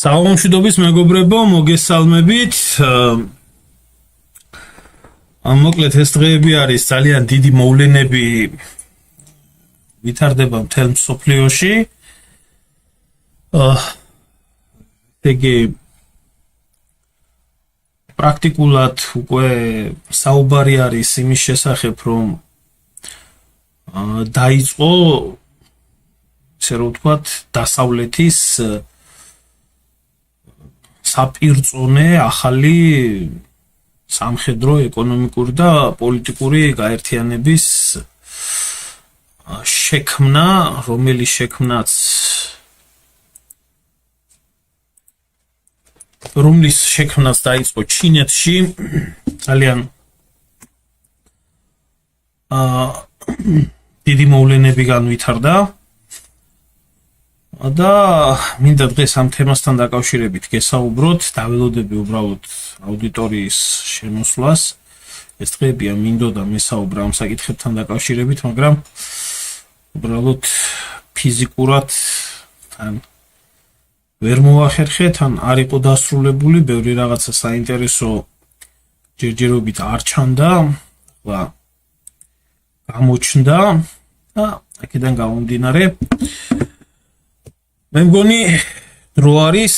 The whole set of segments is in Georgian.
Საომშვიდობის მეგობრებო, მოგესალმებით. მოკლედ ეს დღეები არის ძალიან დიდი მოვლენები ვითარდება მთელ მსოფლიოში. იგი პრაქტიკულად უკვე საუბარი არის იმის შესახებ, რომ დაიწყო ესე რომ ვთქვათ, დასავლეთის საპირწონე ახალი სამხედრო, ეკონომიკური და პოლიტიკური გაერთიანების შექმნა, რომელიც შექმნაც დაიწყო ჩინეთში ძალიან დიდი მოვლენები განვითარდა. და მინდა დღეს ამ თემასთან დაკავშირებით გესაუბროთ, დაველოდები უბრალოდ აუდიტორიის შემოსვლას. ეს დღეებია მინდოდა მესაუბრა ამ საკითხებთან დაკავშირებით, მაგრამ უბრალოდ ფიზიკურად თან ვერ მოახერხეთ, ან არ იყო დასრულებული, ბევრი რაღაცა საინტერესო ჯერჯერობით არ ჩანდა, ახლა გამოჩნდა და აქედან გამომდინარე მე მგონი დრო არის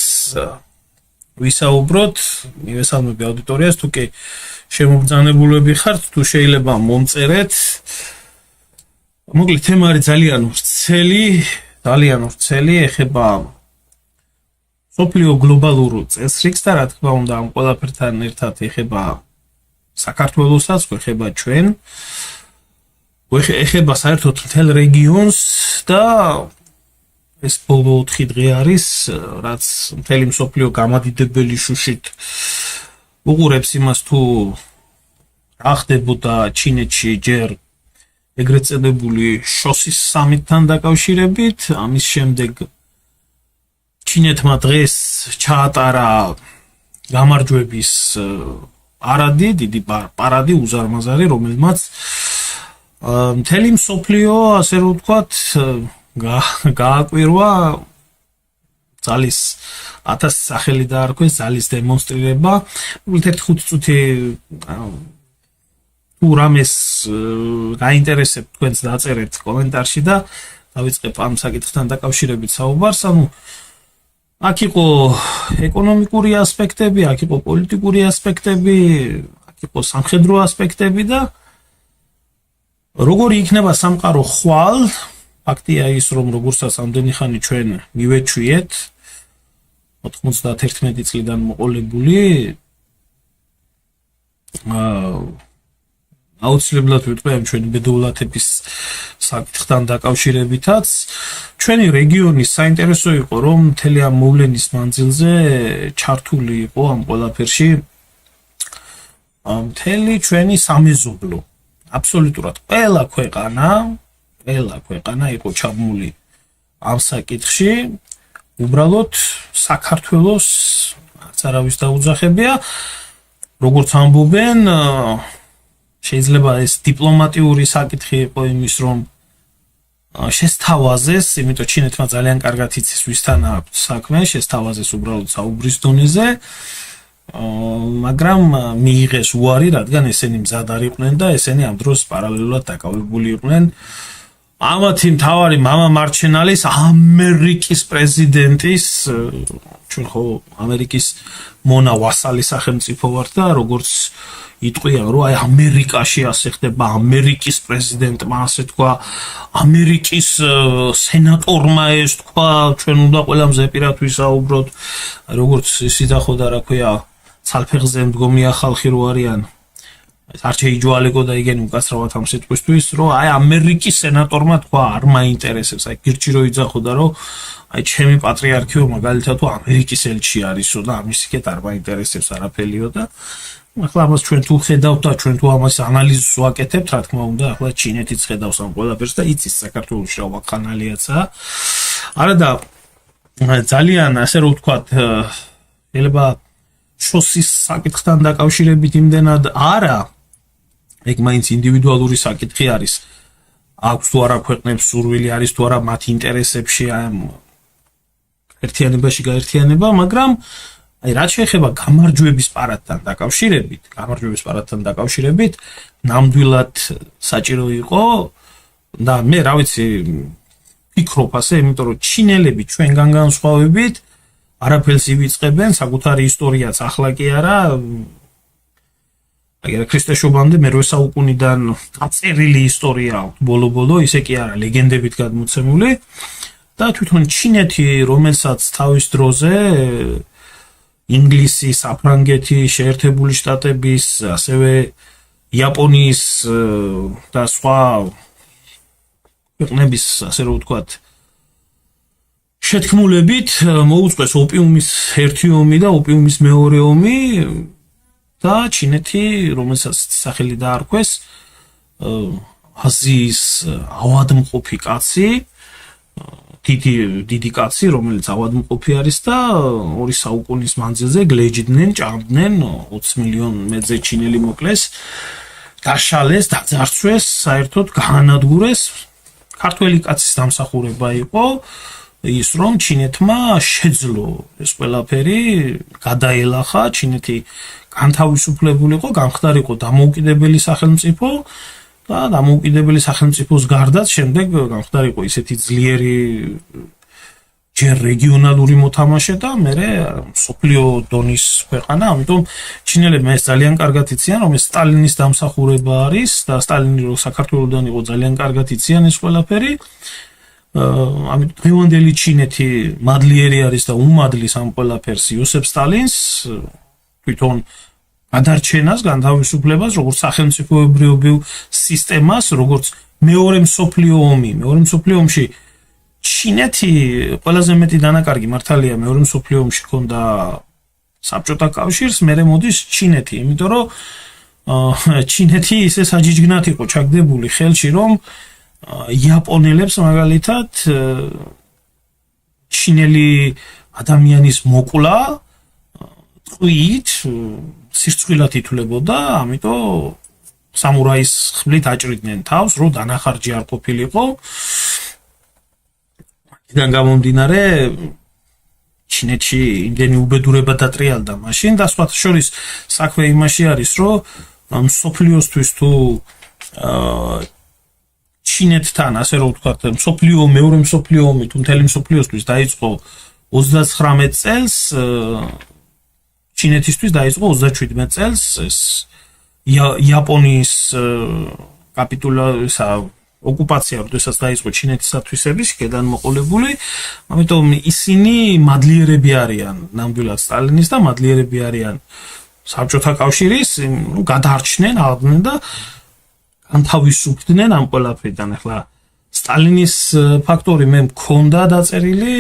ვისაუბროთ, მივესალმები აუდიტორიას, თუ კი შემობრძანებულები ხართ, თუ შეიძლება მომწერეთ. მოკლედ თემა არის ძალიან ვრცელი, ეხება მსოფლიო გლობალურ წესრიგს და რა თქმა უნდა ამ ყველაფერთან ერთად ეხება საქართველოსაც, ეხება ჩვენ, ეხება საერთოდ მთელ რეგიონს და ეს ბოლო 4 დღე არის, რაც მთელი მსოფლიო გამადიდებელი შუშით უყურებს იმას, თუ რა ხდებოდა ჩინეთში ჯერ ეგრეთ წოდებული შოსის სამიტთან დაკავშირებით. ამის შემდეგ ჩინეთმა დღეს ჩაატარა გამარჯვების პარადი, დიდი პარადი უზარმაზარი, რომელმაც მთელი მსოფლიო, ასე რომ ვთქვათ, გააკვირვა ძალის 1000 სახელი დაარქვეს, ძალის დემონსტრირება. ერთ 5 წუთი თუ რამეს გაინტერესებთ, თქვენც დაწერეთ კომენტარში და დავიწყებ ამ საკითხთან დაკავშირებით საუბარს. აქ იყო ეკონომიკური ასპექტები, აქ იყო პოლიტიკური ასპექტები, აქ იყო სამხედრო ასპექტები და როგორი იქნება სამყარო ხვალ, ფაქტია ის, რომ როგორცაც ამდენი ხანი ჩვენ მივეჩვიეთ 91 წლიდან მოყოლებული, აუცილებლად ვიტყვი ამ ჩვენი ბედოულათების საკითხთან დაკავშირებითაც. ჩვენი რეგიონი საინტერესო იყო, რომ მთელი ამ მოვლენის მანძილზე ჩართული იყო ამ ყველაფერში მთელი ჩვენი სამეზობლო. აბსოლუტურად ყველა ქვეყანა იყო ჩაბმული ამ საკითხში. უბრალოდ საქართველოს არავის დაუძახებია, როგორც ამბობენ, შეიძლება ეს დიპლომატიური საკითხი იყო იმის, რომ შესთავაზეს, იმიტომ ჩინეთმა ძალიან კარგად იცის ვისთან აქვს საქმე, შესთავაზეს უბრალოდ საუბრის დონეზე, მაგრამ მიიღეს უარი, რადგან ესენი მზად არ იყვნენ და ესენი ამ დროს პარალელურად დაკავებული იყვნენ ამათი მთავარი მამა მარჩენალის, ამერიკის პრეზიდენტის, ჩვენ ხო ამერიკის მონა ვასალი სახელმწიფო ვართ და როგორც იტყვიან, რომ აი ამერიკაში ასე ხდება, ამერიკის პრეზიდენტმა ასე თქვა, ამერიკის სენატორმა ეს თქვა, ჩვენ უნდა ყველა მზეპირად ვისაუბროთ, როგორც ისიც ახო და რა ქვია, ცალფეხზე მდგომია ხალხი რო არიან. არ შეიჯვალეკო და იგენი უკაცრავად ამ სიტყვისთვის, რომ აი ამერიკის სენატორმა თქვა, არ მაინტერესებს, აი გირჩი რო იძახო და რომ აი ჩემი პატრიარქიო მაგალითად თუ ამერიკის ელჩი არისო და ამის იქეთ არ მაინტერესებს არაფერიო და ახლა ამას ჩვენ თუ ხედავთ და ჩვენ თუ ამას ანალიზს ვაკეთებთ, რა თქმა უნდა, ახლა ჩინეთიც ხედავს ამ ყველაფერს და იცის საქართველოს რა ვაკანალიაცა. არა და ძალიან ასე რომ ვთქვათ, შეიძლება შოსის საკითხთან დაკავშირებით იმდენად არა, ეგ მაინც ინდივიდუალური საკითხი არის. აქვს თუ არა ქვეყნებს სურვილი არის თუ არა მათ ინტერესებში ამ ერთიანებაში გაერთიანება, მაგრამ აი რაც შეეხება გამარჯვების პარადთან დაკავშირებით, ნამდვილად საჭირო იყო და მე რა ვიცი ფიქრობ ასე, იმიტომ რომ ჩინელები ჩვენგან განსხვავებით არაფერს ივიწყებენ, საკუთარი ისტორიაც ახლა კი არა, აგერ ქრისტეშობამდე მერვე საუკუნიდან დაწერილი ისტორია აქვს ბოლო-ბოლო, ისე კი არა, ლეგენდებით გადმოცემული და თვითონ ჩინეთი, რომელსაც თავის დროზე ინგლისის, საფრანგეთის, შეერთებული შტატების, ასევე იაპონიის და სხვა ქვეყნების, ასე რომ ვთქვათ, შეთქმულებით მოუწყვეს ოპიუმის ერთი ომი და ოპიუმის მეორე ომი და ჩინეთი, რომელსაც სახელი დაარქვეს აზიის ავადმყოფი კაცი, დიდი კაცი, რომელიც ავადმყოფი არის და 2 საუკუნის მანძილზე გლეჯდნენ, ჭამდნენ 20 მილიონ მეძე ჩინელი მოკლეს, დაშალეს, დაძარცვეს, საერთოდ გაანადგურეს. ქართველი კაცის დამსახურება იყო ის, რომ ჩინეთმა შეძლო ეს ყველაფერი, გადაელახა, ჩინეთი განთავისუფლებულიყო, გამხდარიყო დამოუკიდებელი სახელმწიფო და დამოუკიდებელი სახელმწიფოს გარდაც შემდეგ გამხდარიყო ისეთი ძლიერი ჯერ რეგიონალური მოთამაშე და მერე მსოფლიო დონის ქვეყანა, ამიტომ ჩინელებმა ეს ძალიან კარგად იციან, რომ ეს სტალინის დამსახურება არის და სტალინი რო საქართველოსდან იყო ძალიან კარგად იციან ეს ყველაფერი. ამიტომ დღევანდელი ჩინეთი მადლიერი არის და უმადლის ამ ყველაფერს იოსებ სტალინს, თვითონ გადარჩენას, განთავისუფლებას, როგორც სახელმწიფოებრიობრივ სისტემას, როგორც მეორე მსოფლიო ომში ჩინეთი ყველაზე მეტი დანაკარგი მართალია მეორე მსოფლიო ომში ჰქონდა საბჭოთა კავშირს, მერე მოდის ჩინეთი, იმიტომ რომ ჩინეთი ისე საჯიჯგნად იყო ჩაგდებული ხელში, რომ იაპონელებს მაგალითად ჩინელი ადამიანის მოკლა ტყვიით სირცხვილად ითვლებოდა, ამიტომ სამურაის ხმლით აჭრიდნენ თავს, რომ დანახარჯი არ ყოფილიყო. იქიდან გამომდინარე ჩინეთში იმდენი უბედურება დატრიალდა მაშინ და სხვათა შორის საქმე იმაში არის, რომ მსოფლიოსთვის თუ ჩინეთთან, ასე რომ ვთქვათ, მეორე მსოფლიო ომი თუ მთელი მსოფლიოსთვის დაიწყო 39 წელს, ჩინეთისთვის დაიწყო 37 წელს ეს იაპონიის ოკუპაცია, როდესაც დაიწყო ჩინეთისათვისების გადანმოყოლებული, ამიტომ ისინი მადლიერები არიან ნამდვილად სტალინის და მადლიერები არიან საბჭოთა კავშირის, გადაარჩნენ, აღდგნენ და განთავისუფლდნენ ამ ყველაფრიდან. ახლა სტალინის ფაქტორი მე მქონდა დაწერილი,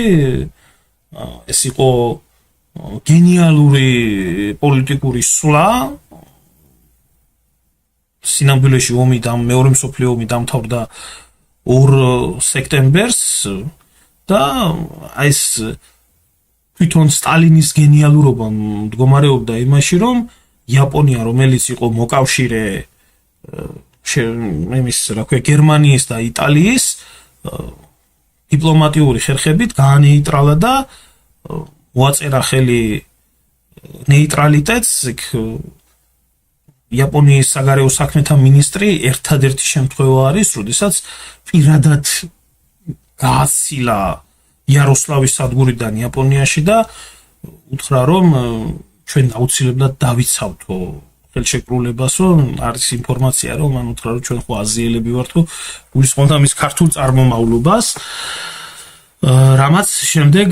ეს იყო გენიალური პოლიტიკური სვლა. სინამდვილეში მეორე მსოფლიო ომი დამთავრდა 2 სექტემბერს და ეს თვითონ სტალინის გენიალურობა მდგომარეობდა იმაში, რომ იაპონია, რომელიც იყო მოკავშირე გერმანიის და იტალიის დიპლომატიური ხერხებით გაანეიტრალა და მოაწერა ხელი ნეიტრალიტეტს. იაპონიის საგარეო საქმეთა მინისტრი ერთადერთი შემთხვევა არის, როდესაც პირადად გააცილა იაროსლავის სადგურიდან იაპონიაში და უთხრა, რომ ჩვენ აუცილებლად დავიცავთო ხელშეკრულებასო, არის ინფორმაცია, რომ მან უთხრა, რომ ჩვენ ხო აზიელები ვართ, გულისხმობდა მის ქართულ წარმომავლობას, რამაც შემდეგ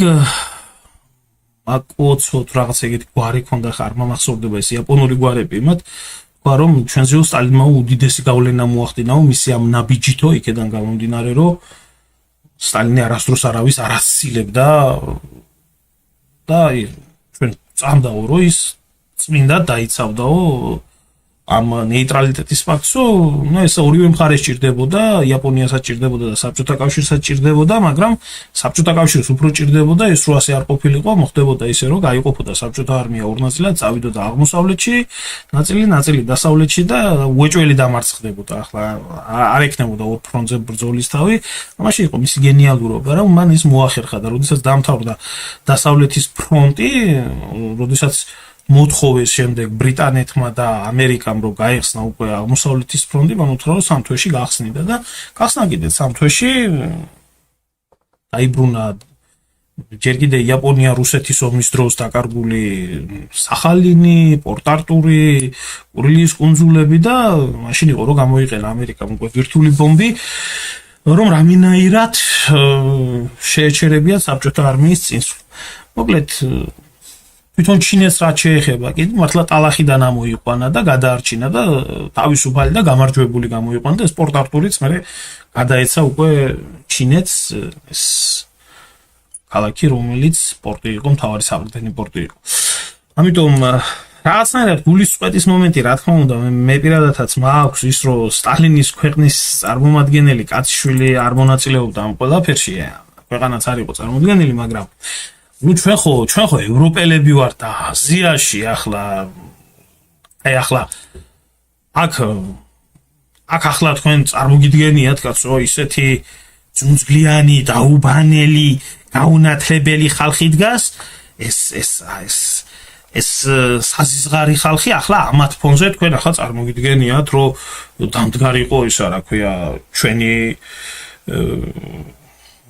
აკოცოთ რაღაც ეგეთი გვარი ქონდა, ხარ მომახსოვდება ეს იაპონური გვარები, მათ რომ ჩვენზეო სტალინმა უდიდესი გავლენა მოახდინაო მისი ამ ნაბიჯითო, იქედან გამომდინარე, რომ სტალინი არასდროს არავის არ ასცილებდა და ჩვენ წამდაო, რომ ის წმინდად დაიცავდაო ამ ნეიტრალიტეტის ფაქტს, ნუ ეს ორივე მხარეს ჭირდებოდა, იაპონიასაც ჭირდებოდა და საბჭოთა კავშირსაც ჭირდებოდა, მაგრამ საბჭოთა კავშირს უფრო ჭირდებოდა ეს, რომ ასე არ ყოფილიყო, მოხდებოდა ისე, რომ გაიყოფოდა საბჭოთა არმია ორ ნაწილად, წავიდოდა აღმოსავლეთში, ნაწილი დასავლეთში და უეჭველი დამარცხდებოდა. ახლა არ ექნებოდა ორ ფრონტზე ბრძოლის თავი, ამაში იყო მისი გენიალურობა, რომ მან ის მოახერხა და როდესაც დამთავრდა დასავლეთის ფრონტი, როდესაც მოთხოვეს შემდეგ ბრიტანეთმა და ამერიკამ რომ გაიხსნა უკვე აღმოსავლეთის ფრონტი, მან უთხრა რომ 3 თვეში გახსნიდა და გახსნა კიდე 3 თვეში დაიბრუნა ჯერ კიდე იაპონია-რუსეთის ომის დროს დაკარგული სახალინი, პორტ-არტური, კურილის კუნძულები და მაშინ იყო რომ გამოიყენა ამერიკამ უკვე ვირტუალური ბომბი, რომ რამინაირად შეეჩერებიათ საბჭოთა არმიის წინსვლა. მოკლედ თვითონ ჩინეთს რაც შეეხება, კიდე მართლა ტალახიდან ამოიყვანა და გადაარჩინა და თავისუფალი და გამარჯვებული გამოიყვანა და ეს პორტ-არტურიც მე გადაეცა უკვე ჩინეთს ეს ქალაქი, რომელიც პორტი იყო, მთავარი საყრდენი პორტი იყო. ამიტომ რაღაცნაირად გულისწყეთის მომენტი, რა თქმა უნდა, მე პირადადაც მაქვს ის, რომ სტალინის ქვეყნის წარმომადგენელი კაციშვილი არ მონაწილეობდა ამ ყველაფერში, ქვეყანაც არ იყო წარმოდგენილი, მაგრამ ნუ ჩვენ ხო ევროპელები ვართ და აზიაში ახლა აქ ახლა თქვენ წარმოგიდგენიათ კაცო ისეთი ძუნძვლიანი დაუბანელი გაუნათლებელი ხალხი დგას ეს საზიზღარი ხალხი ახლა ამათ ფონზე თქვენ ახლა წარმოგიდგენიათ რომ დამდგარიყო ისა რა ქვია ჩვენი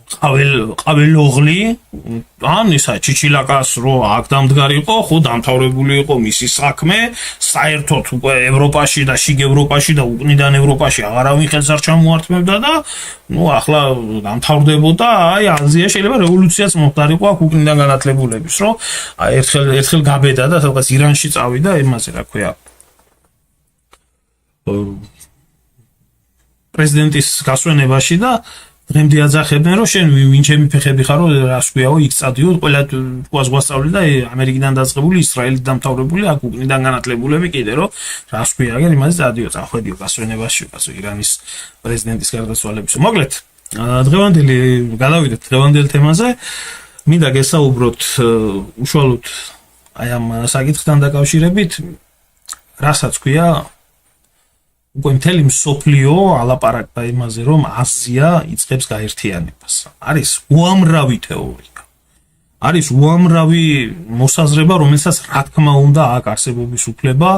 ყაველოღლი ან ისა ჩიჩილაკას რო აქ დამდგარიყო, ხო დამთავრებული იყო მისი საქმე, საერთოდ უკვე ევროპაში და შიგ ევროპაში და უკნიდან ევროპაში აღარავინ ხელს არ ჩამოართმევდა და ნუ ახლა დამთავრდებოდა, აი აზია შეიძლება რევოლუციაც მოხდარიყო აქ უკნიდან განათლებულების, რომ აი ერთხელ გაბედა და სადღაც ირანში წავიდა იმაზე რა ქვია პრეზიდენტის გასვენებაში და დღემდე აძახებდნენ რომ შენ ვინ ჩემი ფეხები ხარო რას ქვიაო იქ წადიო ყველა თუას გვასწავლე და ამერიკიდან დაწყებული ისრაელით დამთავრებული აქ უკნიდან განათლებულები კიდე რომ რას ქვია აგერ იმაზე წადიო წახვედიო გასვენებაში კაცო ირანის პრეზიდენტის გარდაცვალების მოკლედ დღევანდელი გადავიდეთ დღევანდელ თემაზე მინდა გესაუბროთ უშუალოდ აი ამ საკითხთან დაკავშირებით რასაც ქვია უკვე მთელი მსოფლიო ალაპარაკდა იმაზე, რომ აზია იწყებს გაერთიანებას. არის უამრავი თეორია. არის უამრავი მოსაზრება, რომელსაც რა თქმა უნდა აქ არსებობის უფლება,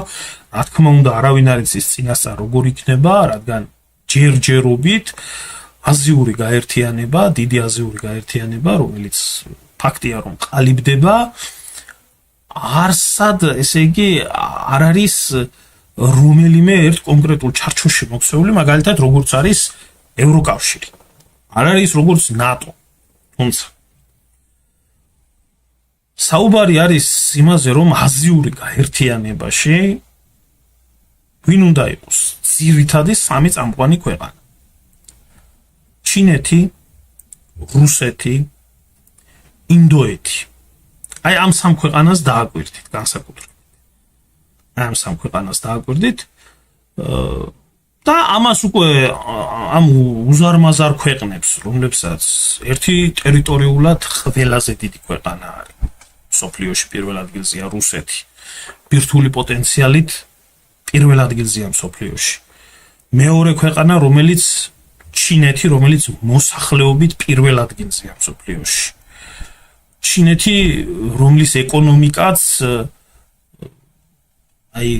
რა თქმა უნდა არავინ არ იცის წინასწარ როგორ იქნება, რადგან ჯერჯერობით აზიური გაერთიანება, დიდი აზიური გაერთიანება, რომელიც ფაქტია რომ ყალიბდება, არსად, ესე იგი, არ არის რომელიმე ერთ კონკრეტულ ჩარჩოში მოქცეული, მაგალითად როგორც არის ევროკავშირი. არ არის როგორც ნატო. თუმცა საუბარი არის იმაზე, რომ აზიური გაერთიანებაში ვინ უნდა იყოს ძირითადი სამი წამყვანი ქვეყანა. ჩინეთი, რუსეთი, ინდოეთი. აი ამ სამ ქვეყანას დააკვირდით განსაკუთრებით. ამ სამ ქვეყანას დააკვირდით და ამას უკვე ამ უზარმაზარ ქვეყნებს, რომლებსაც ერთი ტერიტორიულად ყველაზე დიდი ქვეყანა არის. მსოფლიოში პირველ ადგილზეა რუსეთი. ბირთვული პოტენციალით პირველ ადგილზეა მსოფლიოში. მეორე ქვეყანა, რომელიც ჩინეთი, რომელიც მოსახლეობით პირველ ადგილზეა მსოფლიოში. ჩინეთი, რომლის ეკონომიკაც აი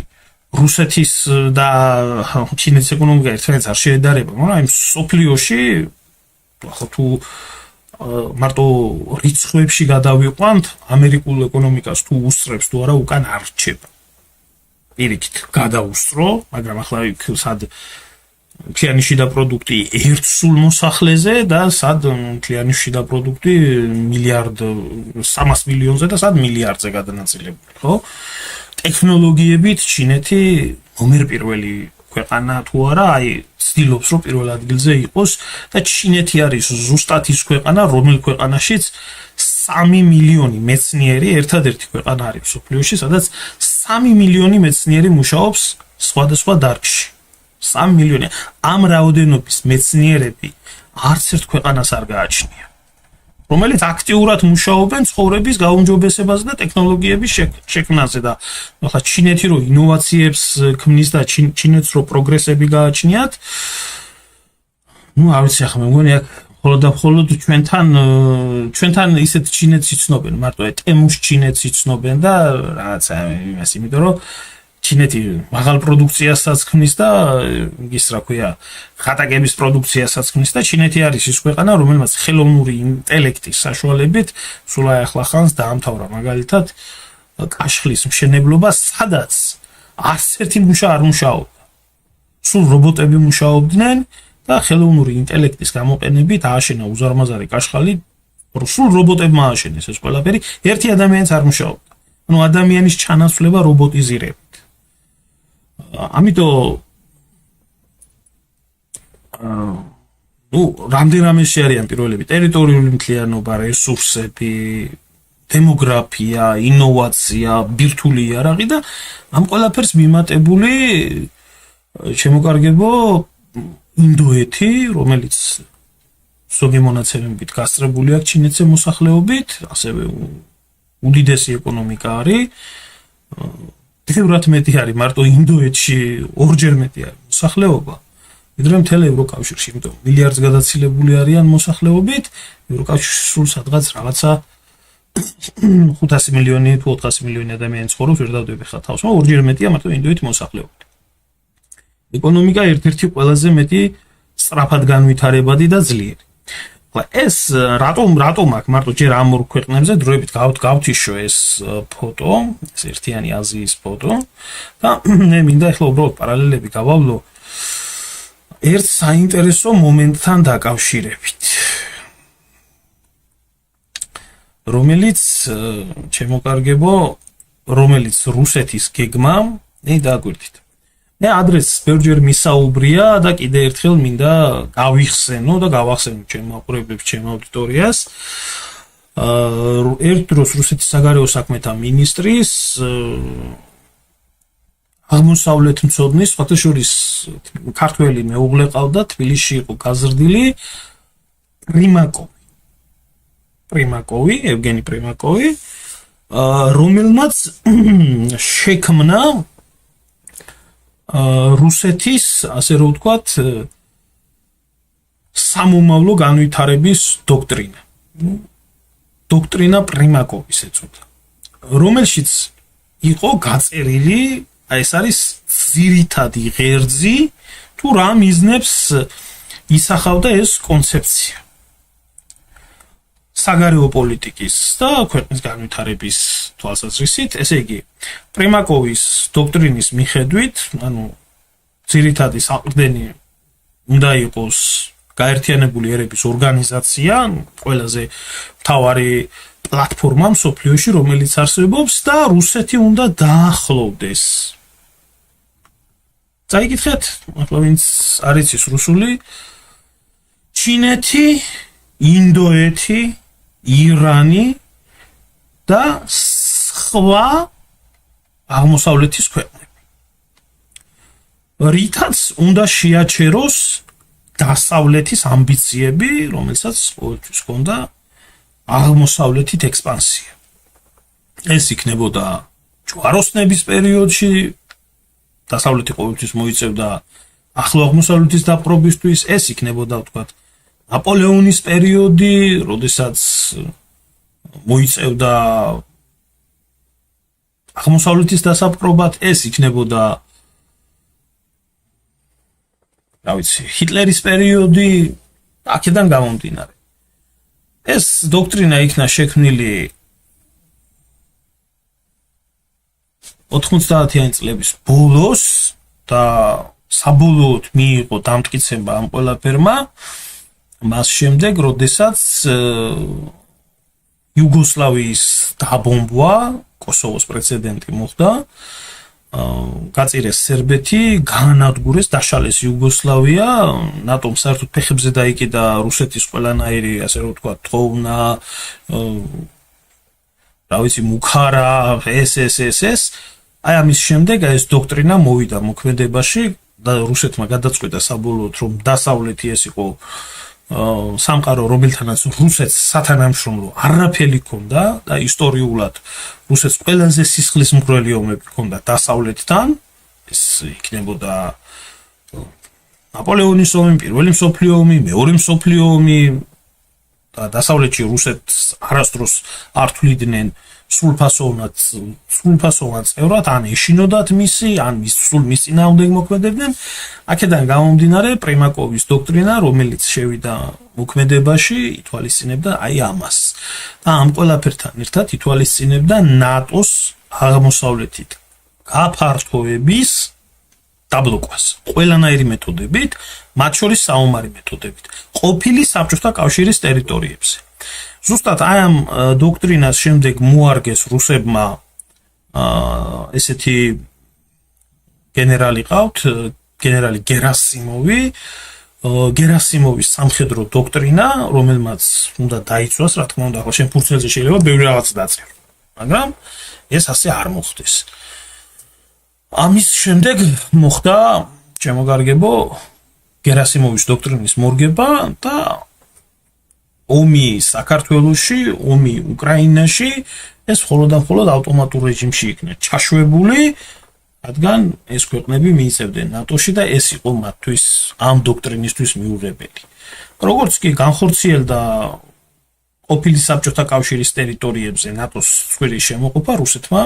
რუსეთის და ჩინეთის ეკონომიკა ერთმანეთს არ შეედარება, მაგრამ იმ სოფლიოში ახლა თუ მარტო რიცხვებში გადავიყვანთ, ამერიკულ ეკონომიკას თუ უსწრებს თუ არა, უკან არ რჩება. პირიქით გადაუსწრო, მაგრამ ახლა იქ სად მთლიანი შიდა პროდუქტი ერთ სულ მოსახლეზე და სად მთლიანი შიდა პროდუქტი მილიარდ 300 მილიონზე და სად მილიარდზე გადანაწილებული, ხო? ტექნოლოგიებით ჩინეთი ნომერ პირველი ქვეყანა თუ არა, აი ცდილობს რომ პირველ ადგილზე იყოს და ჩინეთი არის ზუსტად ის ქვეყანა, რომელ ქვეყანაშიც 3 მილიონი მეცნიერი ერთადერთი ქვეყანა არის მსოფლიოში, სადაც 3 მილიონი მეცნიერი მუშაობს სხვადასხვა დარგში 3 მილიონი ამ რაოდენობის მეცნიერები არც ერთ ქვეყანას არ გააჩნია რომელიც აქტიურად მუშაობენ ცხოვრების გაუმჯობესებაზე და ტექნოლოგიების შექმნაზე და ახლა ჩინეთი რო ინოვაციებს ქმნის და ჩინეთს რო პროგრესები გააჩნიათ არ ვიცი ახლა მე მგონი აქ მხოლოდ ჩვენთან ისეთ ჩინეთს იცნობენ მარტო ტემუს ჩინეთს იცნობენ და რაღაცა იმას იმიტომ რომ ჩინეთი მაღალ პროდუქციასაც ქმნის და ის რა ქვია ხატაკების პროდუქციასაც ქმნის და ჩინეთი არის ის ქვეყანა რომელმაც ხელოვნური ინტელექტის საშუალებით სულ ახლა ხანს დაამთავრა მაგალითად კაშხლის მშენებლობა სადაც არც ერთი მუშა არ მუშაობდა სულ რობოტები მუშაობდნენ და ხელოვნური ინტელექტის გამოყენებით ააშენა უზარმაზარი კაშხალი სულ რობოტებმა ააშენეს ეს ყველაფერი ერთი ადამიანიც არ მუშაობდა ანუ ადამიანის ჩანაცვლება რობოტიზირება ამიტომ რამდენამეში არიან პირველები ტერიტორიული მთლიანობა, რესურსები, დემოგრაფია, ინოვაცია, ბირთვული იარაღი და ამ ყველაფერს მიმატებული შემოკარგებო ინდოეთი, რომელიც ზოგი მონაცემებით გასწრებული აქვს ჩინეთზე მოსახლეობით, ასევე უდიდესი ეკონომიკა არის ბევრად მეტი არის მარტო ინდოეთში ორჯერ მეტი არის მოსახლეობა ვიდრე მთელ ევროკავშირში იმიტომ მილიარდს გადაცილებული არიან მოსახლეობით ევროკავშირში სულ სადღაც რაღაცა 500 მილიონი თუ 400 მილიონი ადამიანი ცხოვრობს ვერ დავდები ხა თავს მაგრამ ორჯერ მეტია მარტო ინდოეთის მოსახლეობით ეკონომიკა ერთ-ერთი ყველაზე მეტი სწრაფად განვითარებადი და ძლიერი ეს რატომ აქ მარტო ჯერ ამ ორ ქვეყნებზე დროებით გავთიშო ეს ფოტო ეს ერთიანი აზიის ფოტო და მე მინდა ახლა უბრალოდ პარალელები გავავლო ერთ საინტერესო მომენტთან დაკავშირებით რომელიც ჩემოკარგებო რომელიც რუსეთის გეგმა დააგვირდით მე ადრეს ბევრჯერ მისაუბრია და კიდე ერთხელ მინდა გავიხსენო და გავახსენო ჩემ მაყურებლებს, ჩემ აუდიტორიას. ერთ დროს რუსეთის საგარეო საქმეთა მინისტრის აღმოსავლეთ მცოდნის, ფაქტობრივად ქართველი მეუღლე ყავდა, თბილისში იყო გაზრდილი პრიმაკოვი, ევგენი პრიმაკოვი, რომელმაც შექმნა რუსეთის, ასე რომ ვთქვათ, სამომავლო განვითარების დოქტრინა. დოქტრინა პრიმაკოვის ეწოდა. რომელშიც იყო გაწერილი, ეს არის ძირითადი ღერძი, თუ რა მიზნებს ისახავდა ეს კონცეფცია. საგარეო პოლიტიკის და ქვეყნის განვითარების თვალსაზრისით, ესე იგი, პრიმაკოვის დოქტრინის მიხედვით, ანუ ძირითადი საყრდენი უნდა იყოს გაერთიანებული ერების ორგანიზაცია, ყველაზე მთავარი პლატფორმა მსოფლიოში, რომელიც არსებობს და რუსეთი უნდა დაახლოვდეს. წაიკითხეთ, ახლა ვინც არ იცის რუსული, ჩინეთი, ინდოეთი, ირანი და სხვა აღმოსავლეთის ქვეყნები. რითაც უნდა შეაჩეროს დასავლეთის ამბიციები, რომელსაც ყოველთვის ჰქონდა აღმოსავლეთით ექსპანსია. ეს იქნებოდა ჯვაროსნების პერიოდში, დასავლეთი ყოველთვის მოიწევდა ახლო აღმოსავლეთის დაპყრობისთვის, ეს იქნებოდა, ვთქვათ, ნაპოლეონის პერიოდი, როდესაც მოიწევდა აღმოსავლეთის დასაპყრობად, ეს იქნებოდა რა ვიცი, ჰიტლერის პერიოდი, აქედან გამომდინარე. ეს დოქტრინა იქნა შექმნილი 90-იანი წლების ბოლოს და საბოლოოდ მიიღო დამტკიცება ამ ყველაფერმა მას შემდეგ, როდესაც იუგოსლავიის დაბომბვა, კოსოვოს პრეცედენტი მოხდა, გაწირეს სერბეთი, გაანადგურეს, დაშალეს იუგოსლავია, ნატომ საერთოდ ფეხებზე დაიკიდა რუსეთის ყველანაირი, ასე რომ ვთქვათ, თხოვნა, რა ვიცი, მუქარა, ეს. აი ამის შემდეგ ეს დოქტრინა მოვიდა მოქმედებაში და რუსეთმა გადაწყვიტა საბოლოოდ რომ დასავლეთი ეს იყო სამყარო რომელთანაც რუსეთს სათანამშრომლო არაფერი ჰქონდა და ისტორიულად რუსეთს ყველაზე სისხლისმღვრელი ომები ჰქონდა დასავლეთთან ეს იქნებოდა ნაპოლეონის ომი, პირველი მსოფლიო ომი, მეორე მსოფლიო ომი და დასავლეთში რუსეთს არასდროს არ თვლიდნენ სრულფასოვნად წევრად, ან ეშინოდათ მისი, ან სულ მის წინააღმდეგ მოქმედებდნენ. აქედან გამომდინარე პრიმაკოვის დოქტრინა, რომელიც შევიდა მოქმედებაში, ითვალისწინებდა აი ამას. და ამ ყველაფერთან ერთად ითვალისწინებდა ნატოს აღმოსავლეთით გაფართოების დაბლოკვას. ყველანაირი მეთოდებით, მათ შორის საომარი მეთოდებით. ყოფილი საბჭოთა კავშირის ტერიტორიებზე. ზუსტად აი ამ დოქტრინას შემდეგ მოარგეს რუსებმა ესეთი გენერალი ყავთ, გენერალი გერასიმოვის სამხედრო დოქტრინა, რომელმაც უნდა დაიცვას, რა თქმა უნდა, შენ ფურცელზე შეიძლება ბევრი რაღაც დაწერო, მაგრამ ეს ასე არ მოხდეს. ამის შემდეგ მოხდა, ჩემო გარგებო, გერასიმოვის დოქტრინის მორგება და ომი საქართველოში, ომი უკრაინაში ეს მხოლოდ და მხოლოდ ავტომატურ რეჟიმში იქნა ჩაშვებული, რადგან ეს ქვეყნები მიიწევდნენ ნატოში და ეს იყო მათთვის ამ დოქტრინისთვის მიუღებელი. როგორც კი განხორციელდა ყოფილი საბჭოთა კავშირის ტერიტორიებზე ნატოს ცხვირის შემოყოფა, რუსეთმა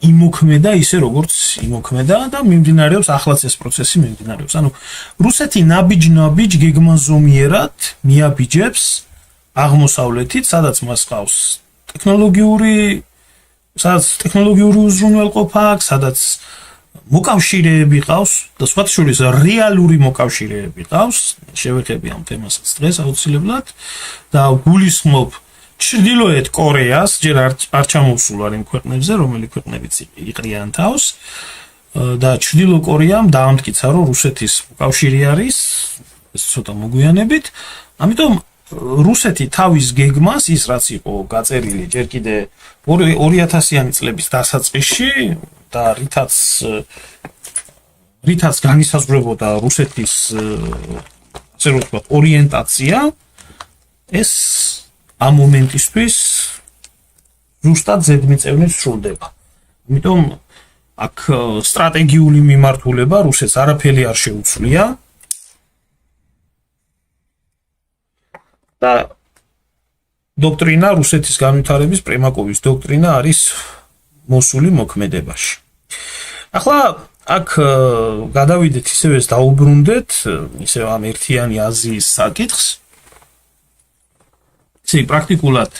იმოქმედა ისე როგორც იმოქმედა და მიმდინარეობს ახლაც ეს პროცესი მიმდინარეობს. ანუ რუსეთი ნაბიჯ-ნაბიჯ გეგმაზომიერად მიაბიჯებს აღმოსავლეთით, სადაც მას ყავს ტექნოლოგიური უზრუნველყოფა აქვს, სადაც მოკავშირეები ყავს და სხვათა შორის რეალური მოკავშირეები ყავს. შევეხები ამ თემასაც დღეს აუცილებლად და გულისხმობ ჩრდილოეთ კორეას, ჯერ არ ჩამოვსულ არ იმ ქვეყნებზე, რომელი ქვეყნებიც იყრიან თავს და ჩრდილო კორეამ დაამტკიცა, რომ რუსეთის მოკავშირე არის, ეს ცოტა მოგვიანებით, ამიტომ რუსეთი თავის გეგმას ის რაც იყო გაწერილი ჯერ კიდე 2000-იანი წლების დასაწყისში და რითაც განისაზღვრებოდა რუსეთის ასე რომ ვთქვათ ორიენტაცია ეს ამ მომენტისთვის ზუსტად ზედმიწევნით სრულდება. ამიტომ აქ სტრატეგიული მიმართულება რუსეთს არაფერი არ შეუცვლია და დოქტრინა რუსეთის განვითარების პრიმაკოვის დოქტრინა არის მოსული მოქმედებაში. ახლა აქ გადავიდეთ ისევ ეს დაუბრუნდეთ ისევ ამ ერთიანი აზიის საკითხს. ისე პრაქტიკულად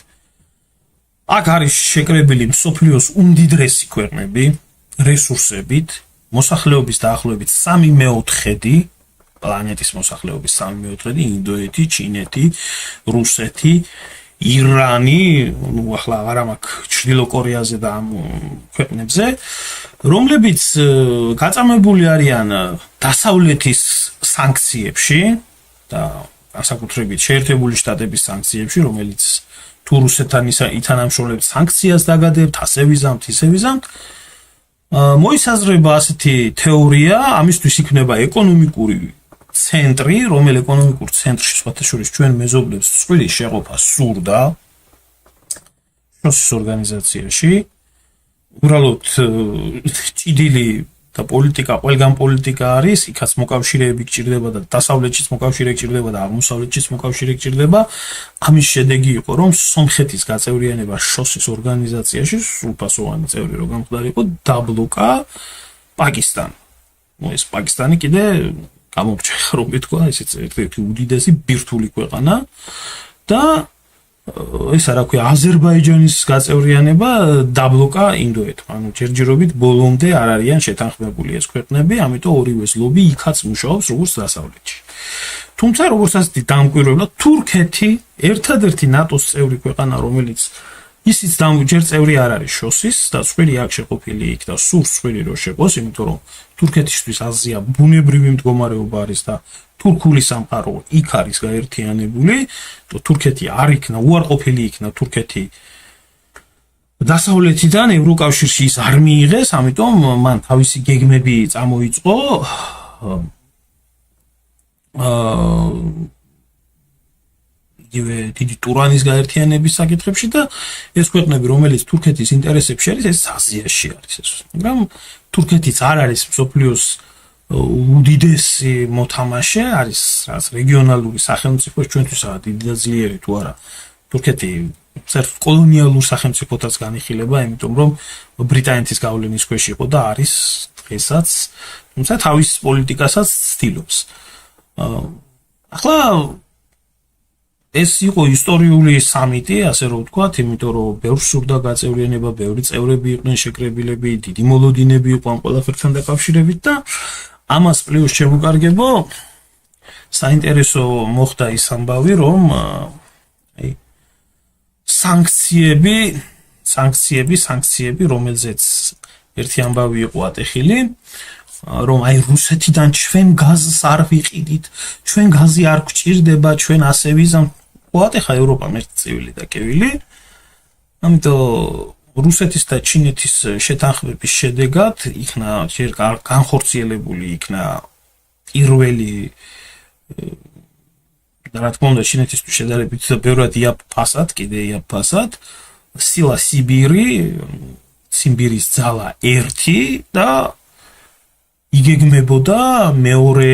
აქ არის შეკრებილი მსოფლიოს უმდიდრესი ქვეყნები რესურსებით, მოსახლეობის დაახლოებით 3/4 პლანეტის მოსახლეობის 3/4 ინდოეთი, ჩინეთი, რუსეთი, ირანი, ну ახლა აღარა მაქვს ჩრდილო კორეაზე და ამ ქვეყნებზე, რომლებიც გაწამებული არიან დასავლეთის სანქციებში და განსაკუთრებით შეერთებული შტატების სანქციებში, რომელიც თუ რუსეთთან ითანამშრომლებს სანქციას დაგადებთ, ასე ვიზამთ, ისე ვიზამთ. მოისაზრება ასეთი თეორია, ამისთვის იქნება ეკონომიკური ცენტრი, რომელ ეკონომიკურ ცენტრში სხვათა შორის ჩვენ მეზობლებს წყვილის შეყოფა სურდა შოსის ორგანიზაციაში. უბრალოდ ჭიდილი და პოლიტიკა, ყველგან პოლიტიკა არის, იქაც მოკავშირეები გჭირდება და დასავლეთშიც მოკავშირე გჭირდება და აღმოსავლეთშიც მოკავშირე გჭირდება. ამის შედეგი იყო, რომ სომხეთის გაწევრიანება შოსის ორგანიზაციაში სრულფასოვანი წევრი რო გამხდარიყო, დაბლოკა პაკისტანი. ეს პაკისტანი კიდე გამომრჩა, რომ ვთქვა, ესეც ერთ-ერთი უდიდესი ბირთვული ქვეყანა და ეს რა ქვია, აზერბაიჯანის გაწევრიანება დაბლოკა ინდოეთმა. ანუ ჯერჯერობით ბოლომდე არ არიან შეთანხმებული ეს ქვეყნები, ამიტომ ორივეს ლობი იქაც მუშაობს როგორც დასავლეთში. თუმცა როგორც ასეთი დამკვირვებლად თურქეთი ერთადერთი ნატოს წევრი ქვეყანა, რომელიც ისიც ჯერ წევრი არ არის შოსის და წვირი აქ შეყოფილი იქ და სურს წვირი რო შეყოს, იმიტომ რომ თურქეთისთვის აზია ბუნებრივი მდგომარეობა არის და თურქული სამყარო იქ არის გაერთიანებული, თურქეთი არ იქნა, უარყოფილი იქნა თურქეთი დასავლეთიდან ევროკავშირში ის არ მიიღეს, ამიტომ მან თავისი გეგმები წამოიწყო დიდი ტურანის გაერთიანების საკითხებში და ეს ქვეყნები, რომელიც თურქეთის ინტერესებში არის, ეს აზიაში არის ეს. მაგრამ თურქეთიც არ არის მსოფლიოს უდიდესი მოთამაშე, არის რაც რეგიონალური სახელმწიფო ჩვენთვისაა დიდი და ძლიერი თუ არა. თურქეთი საერთოდ კოლონიალურ სახელმწიფოთაც განიხილება, იმიტომ რომ ბრიტანეთის გავლენის ქვეშ იყო და არის დღესაც, თუმცა თავის პოლიტიკასაც ცდილობს. ახლა ეს იყო ისტორიული სამიტი, ასე რომ ვთქვათ, იმიტომ რომ ბევრს სურდა გაწევრიანება, ბევრი წევრები იყვნენ შეკრებილები, დიდი მოლოდინები იყო ამ ყველაფერთან დაკავშირებით და ამას პლუს შემოკარგებო საინტერესო მოხდა ის ამბავი, რომ სანქციები, რომელზეც ერთი ამბავი იყო ატეხილი, რომ აი რუსეთიდან ჩვენ გაზს არ ვიყიდით, ჩვენ გაზი არ გვჭირდება, ჩვენ ასე ვიზამ. ეხლა ევროპამ ერთი წივილი და კევილი. ამიტომ რუსეთის და ჩინეთის შეთანხმების შედეგად იქნა ჯერ განხორციელებული იქნა პირველი და რა თქმა უნდა ჩინეთისთვის შედარებით ბევრად იაფფასად, კიდე იაფფასად, სილა სიმბირის ძალა 1 და იგეგმებოდა მეორე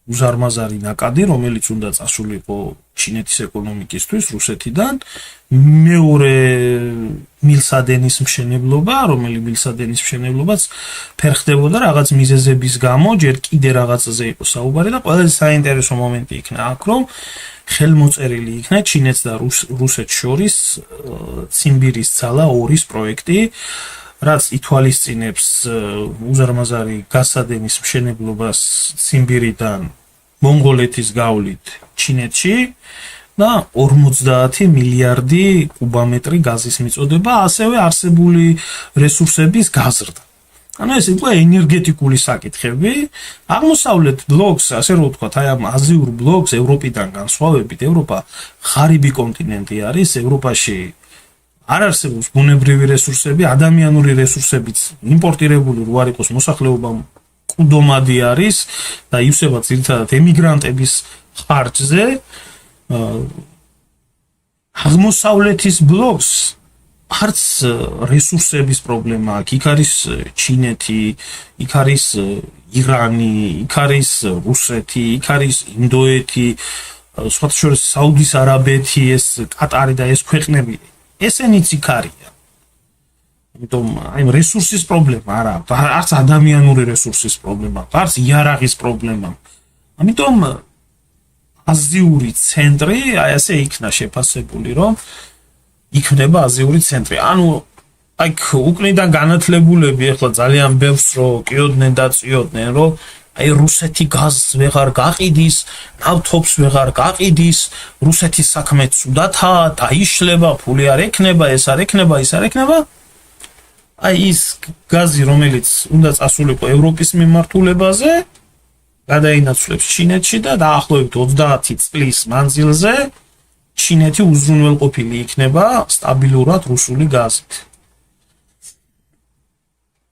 უზარმაზარი ნაკადი, რომელიც უნდა წასულიყო ჩინეთის ეკონომიკისთვის რუსეთიდან, მეორე მილსადენის მშენებლობა, რომელიც მილსადენის მშენებლობაც ფერხდებოდა რაღაც მიზეზების გამო, ჯერ კიდე რაღაცაზე იყო საუბარი და ყველაზე საინტერესო მომენტი იქნა აქ, რომ ხელმოწერილი იქნა ჩინეთს და რუსეთს შორის სიმბირის ძალა 2-ის პროექტი, რაც ითვალისწინებს უზარმაზარი გასადენის მშენებლობას სიმბირიდან მონღოლეთის გავლით ჩინეთში და 50 მილიარდი კუბომეტრი გაზის მიწოდება, ასევე არსებული რესურსების გაზრდა. ანუ ეს იყო ენერგეტიკული საკითხები. აღმოსავლეთ ბლოკს, ასე რომ ვთქვათ, აი ამ აზიურ ბლოკს ევროპიდან განსხვავებით, ევროპა ღარიბი კონტინენტი არის, ევროპაში არ არსებობს ბუნებრივი რესურსები, ადამიანური რესურსებიც იმპორტირებული რო არ იყოს მოსახლეობა მკვდომადი არის და ივსება ძირითადად ემიგრანტების ხარჯზე. აღმოსავლეთის ბლოკს არც რესურსების პრობლემა აქვს, იქ არის ჩინეთი, იქ არის ირანი, იქ არის რუსეთი, იქ არის ინდოეთი, სხვათა შორის საუდის არაბეთი, ეს კატარი და ეს ქვეყნები ესენიც იქ არიან. ამიტომ აი რესურსის პრობლემა არა, არც ადამიანური რესურსის პრობლემა, არც იარაღის პრობლემა. ამიტომ აზიური ცენტრი, აი ასე იქნა შეფასებული, რომ იქნება აზიური ცენტრი. ანუ აი უკნიდან განათლებულები ახლა ძალიან ბევრს რო კიოდნენ და წიოდნენ, რომ აი რუსეთი გაზს ვეღარ გაყიდის, ნავთობს ვეღარ გაყიდის, რუსეთის საქმე ცუდათა, დაიშლება, ფული არ ექნება, ეს არ ექნება, ის არ ექნება. აი ის გაზი, რომელიც უნდა წასულიყო ევროპის მიმართულებაზე, გადაინაცვლებს ჩინეთში და დაახლოებით 30 წლის მანძილზე ჩინეთი უზრუნველყოფილი იქნება სტაბილურად რუსული გაზით.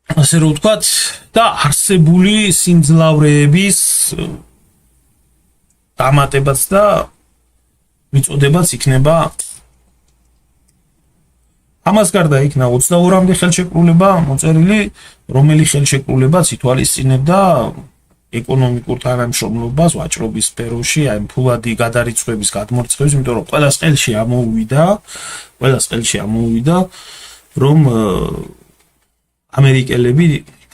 ასე რომ ვთქვათ, და არსებული სიმძლავრეების დამატებაც და მიწოდებაც იქნება. ამას გარდა იქნა 22-მდე ხელშეკრულება მოწერილი, რომელი ხელშეკრულებაც ითვალისწინებდა ეკონომიკურ თანამშრომლობას ვაჭრობის სფეროში, აი ფულადი გადარიცხვების გადმორწყვეტს, იმიტომ რომ ყველას ყელში ამოვიდა, რომ ამერიკელები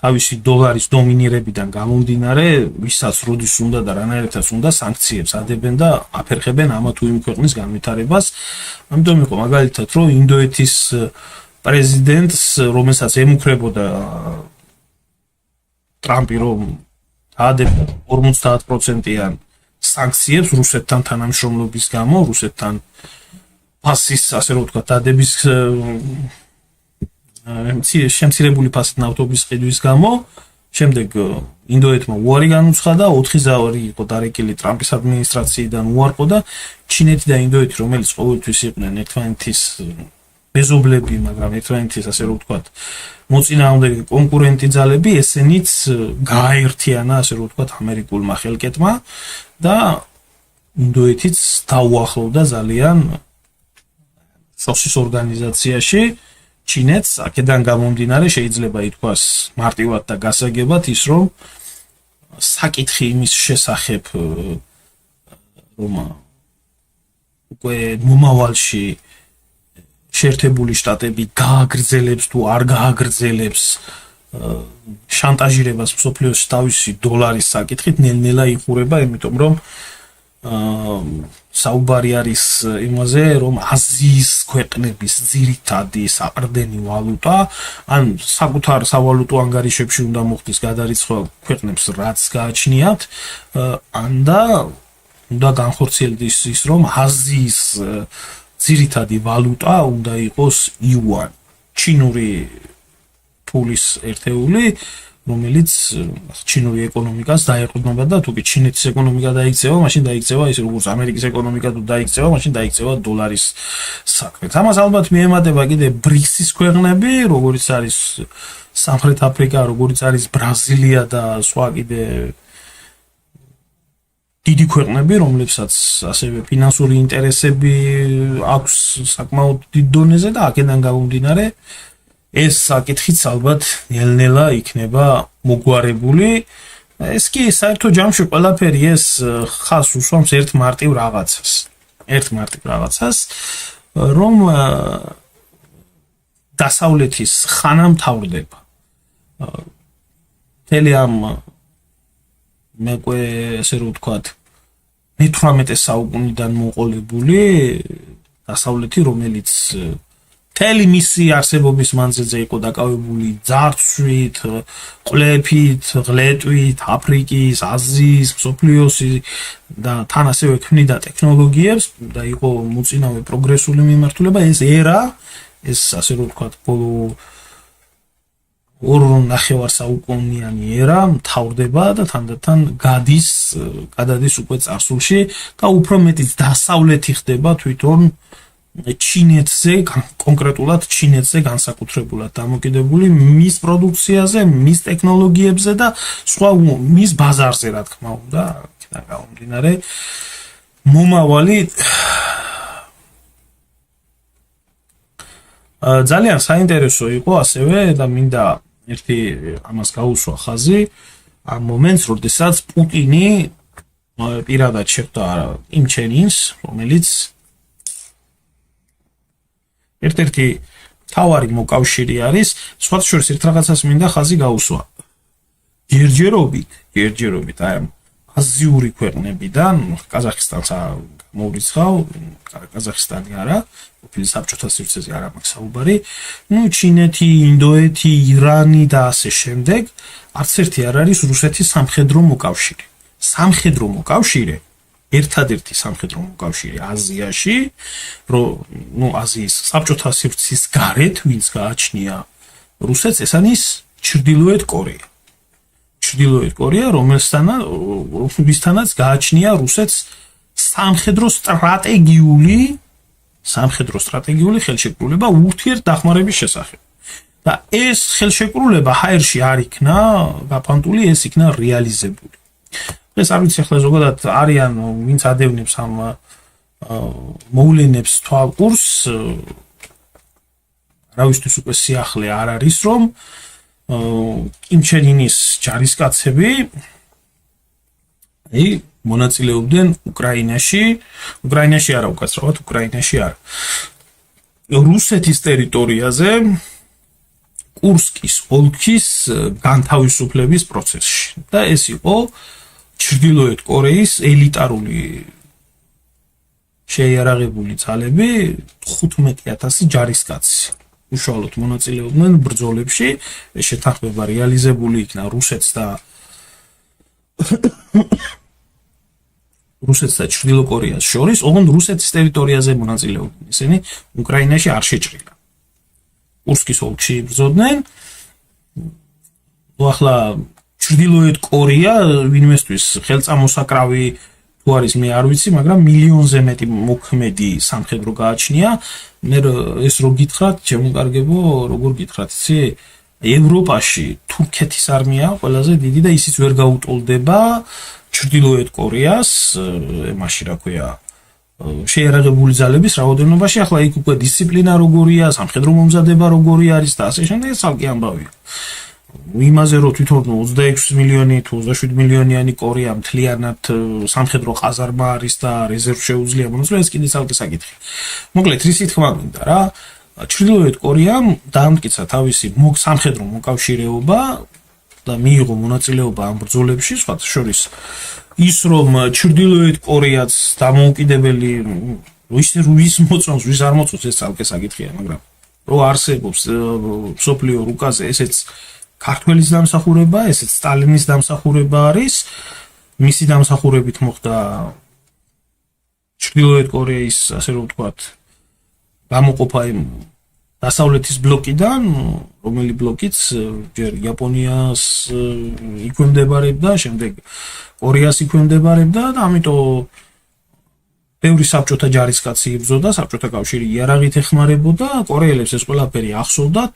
თავისი დოლარის დომინირებიდან გამომდინარე, ვისაც როდის უნდა და რანაირადაც უნდა სანქციებს ადებენ და აფერხებენ ამა თუ იმ ქვეყნის განვითარებას. ამიტომ იყო მაგალითად, რომ ინდოეთის პრეზიდენტს, რომელსაც ემუქრებოდა ტრამპი, რომ ადებდა 50%-იან სანქციებს რუსეთთან თანამშრომლობის გამო, რუსეთთან ფასის, ასე რომ ვთქვათ, დადების შემცირებული ფასით ნავთობის ყიდვის გამო, შემდეგ ინდოეთმა უარი განუცხადა, 4 ზავარი იყო დარეკილი ტრამპის ადმინისტრაციიდან უარყო და ჩინეთი და ინდოეთი, რომელიც ყოველთვის იყვნენ ერთმანეთის მეზობლები, მაგრამ ერთმანეთის ასე რომ ვთქვათ, მოწინააღმდეგე კონკურენტი ძალები ესენიც გააერთიანა ასე რომ ვთქვათ ამერიკულმა ხელკეთმა და ინდოეთიც დაუახლოვდა ძალიან შოსის ორგანიზაციაში ჩინეთს, აქედან გამომდინარე შეიძლება ითქვას მარტივად და გასაგებად ის რომ საკითხი იმის შესახებ რომ უკვე მომავალში შეერთებული შტატები გააგრძელებს თუ არ გააგრძელებს შანტაჟირებას მსოფლიოს თავისი დოლარის საკითხით ნელ-ნელა იხურება, იმიტომ რომ საუბარი არის იმაზე, რომ აზიის ქვეყნების ძირითადი საყრდენი ვალუტა, ან საკუთარ სავალუტო ანგარიშებში უნდა მოხდეს გადარიცხვა ქვეყნებს, რაც გააჩნიათ, ან და უნდა განხორციელდეს ის, რომ აზიის ძირითადი ვალუტა უნდა იყოს იუანი, ჩინური ფულის ერთეული, რომელიც ჩინური ეკონომიკას დაეყრდნობა და თუკი ჩინეთის ეკონომიკა დაიქცევა, მაშინ დაიქცევა ის როგორც ამერიკის ეკონომიკა თუ დაიქცევა, მაშინ დაიქცევა დოლარის საქმეც. ამას ალბათ მიემატება კიდე ბრიქსის ქვეყნები, როგორიც არის სამხრეთ აფრიკა, როგორიც არის ბრაზილია და სხვა კიდე დიდი ქვეყნები, რომლებსაც ასევე ფინანსური ინტერესები აქვს საკმაოდ დიდ დონეზე და აქედან გამომდინარე ეს საკითხიც ალბათ ნელ-ნელა იქნება მოგვარებული. ეს კი საერთო ჯამში ყველაფერი ეს ხას უსვამს ერთ მარტივ რაღაცას, რომ დასავლეთის ხანა მთავრდება. მთელი ამ მეკვე ესე რომ ვთქვათ მე-18 საუკუნიდან მოყოლებული დასავლეთი, რომელიც მთელი მისი არსებობის მანძილზე იყო დაკავებული ძარცვით, ყლეფით, ღლეტვით, აფრიკის, აზიის, მსოფლიოსი და თან ასევე ქმნიდა ტექნოლოგიებს და იყო მოწინავე პროგრესული მიმართულება, ეს ერა, ეს ასე რომ ვთქვათ, ბოლო 2.5 საუკუნიანი ერა მთავრდება და თანდათან გადადის უკვე წარსულში და უფრო მეტიც დასავლეთი ხდება თვითონ ჩინეთზე, კონკრეტულად ჩინეთზე განსაკუთრებულად დამოკიდებული მის პროდუქციაზე, მის ტექნოლოგიებზე და სხვა მის ბაზარზე, რა თქმა უნდა, აქედან გამომდინარე, მომავალი ძალიან საინტერესო იყო ასევე და მინდა ერთი ამას გაუსვა ხაზი ამ მომენტს, როდესაც პუტინი პირადად შეხვდა კიმ ჩენ ინს, რომელიც ერთ-ერთი თავარი მოკავშირე არის, სხვათა შორის ერთ რაღაცას მინდა ხაზი გაუსვა. ჯერჯერობით აი აზიური ქვეყნებიდან, ყაზახისტანს მოვრიცხავ, ყაზახისტანი არა, ყოფილი საბჭოთა სივრცეზე არ აქვს საუბარი, ჩინეთი, ინდოეთი, ირანი და ასე შემდეგ, არც ერთი არ არის რუსეთის სამხედრო მოკავშირე. სამხედრო მოკავშირე ერთადერთი სამხედრო მოკავშირე აზიაში, აზიის საბჭოთა სივრცის გარეთ, ვინც გააჩნია რუსეთს, ეს არის ჩრდილოეთ კორეა. ჩრდილოეთ კორეა, რომლისთანაც გააჩნია რუსეთს სამხედრო სტრატეგიული ხელშეკრულება ურთიერთდახმარების შესახებ. და ეს ხელშეკრულება ჰაერში არ იქნა გაფანტული, ეს იქნა რეალიზებული. ეს არ ვიცი ახლა ზოგადად არიან ვინც ადევნებს ამ მოვლენებს თვალყურს, რავისთვის უკვე სიახლე არ არის, რომ კიმ ჩენ ინის ჯარისკაცები მონაწილეობდნენ უკრაინაში არა უკაცრავად, უკრაინაში არა. რუსეთის ტერიტორიაზე კურსკის ოლქის განთავისუფლების პროცესში. და ეს იყო ჩრდილოეთ კორეის ელიტარული შეიარაღებული ძალები 15,000 ჯარისკაცი. უშუალოდ მონაწილეობდნენ ბრძოლებში, ეს შეთანხმება რეალიზებული იქნა რუსეთს და ჩრდილო კორეას შორის, ოღონდ რუსეთის ტერიტორიაზე მონაწილეობდნენ. ისინი უკრაინაში არ შეჭრილა. კურსკის ოლქში იბრძოდნენ. ახლა ჩრდილოეთ კორეა ვინმესთვის ხელწამოსაკრავი თუ არის მე არ ვიცი, მაგრამ მილიონზე მეტი მოქმედი სამხედრო გააჩნია. მე ეს რო გითხრათ, შემოკარგებო, როგორ გითხრათ, იცი? ევროპაში თურქეთის არმია ყველაზე დიდი და ისიც ვერ გაუტოლდება ჩრდილოეთ კორეას, მაშინ რა ქვია, შეიარაღებული ძალების რაოდენობაში. ახლა იქ უკვე დისციპლინა როგორია, სამხედრო მომზადება როგორი არის და ასე შემდეგ, ცალკე ამბავია. იმაზე რომ თვითონ 26 მილიონი თუ 27 მილიონიანი კორეა მთლიანად სამხედრო ყაზარმა არის და რეზერვ შეუძლია მონაწილე, ეს კიდე ცალკე საკითხი. მოკლედ, რისი თქმა გვინდა რა, ჩრდილოეთ კორეამ დაამტკიცა თავისი სამხედრო მოკავშირეობა და მიიღო მონაწილეობა ამ ბრძოლებში, სხვათა შორის ის რომ ჩრდილოეთ კორეაც დამოუკიდებელი ვის მოწონს, ვის არ მოწონს, ეს ცალკე საკითხია, მაგრამ რო არსებობს მსოფლიო რუკაზე ესეც ქართველის დამსახურება, ესეც სტალინის დამსახურება არის, მისი დამსახურებით მოხდა ჩრდილოეთ კორეის, ასე რომ ვთქვათ, გამოყოფა იმ დასავლეთის ბლოკიდან, რომელი ბლოკიც ჯერ იაპონიას იქვემდებარებდა, შემდეგ კორეას იქვემდებარებდა და ამიტომ ბევრი საბჭოთა ჯარისკაცი იბრძოდა, საბჭოთა კავშირი იარაღით ეხმარებოდა, კორეელებს ეს ყველაფერი ახსოვდათ,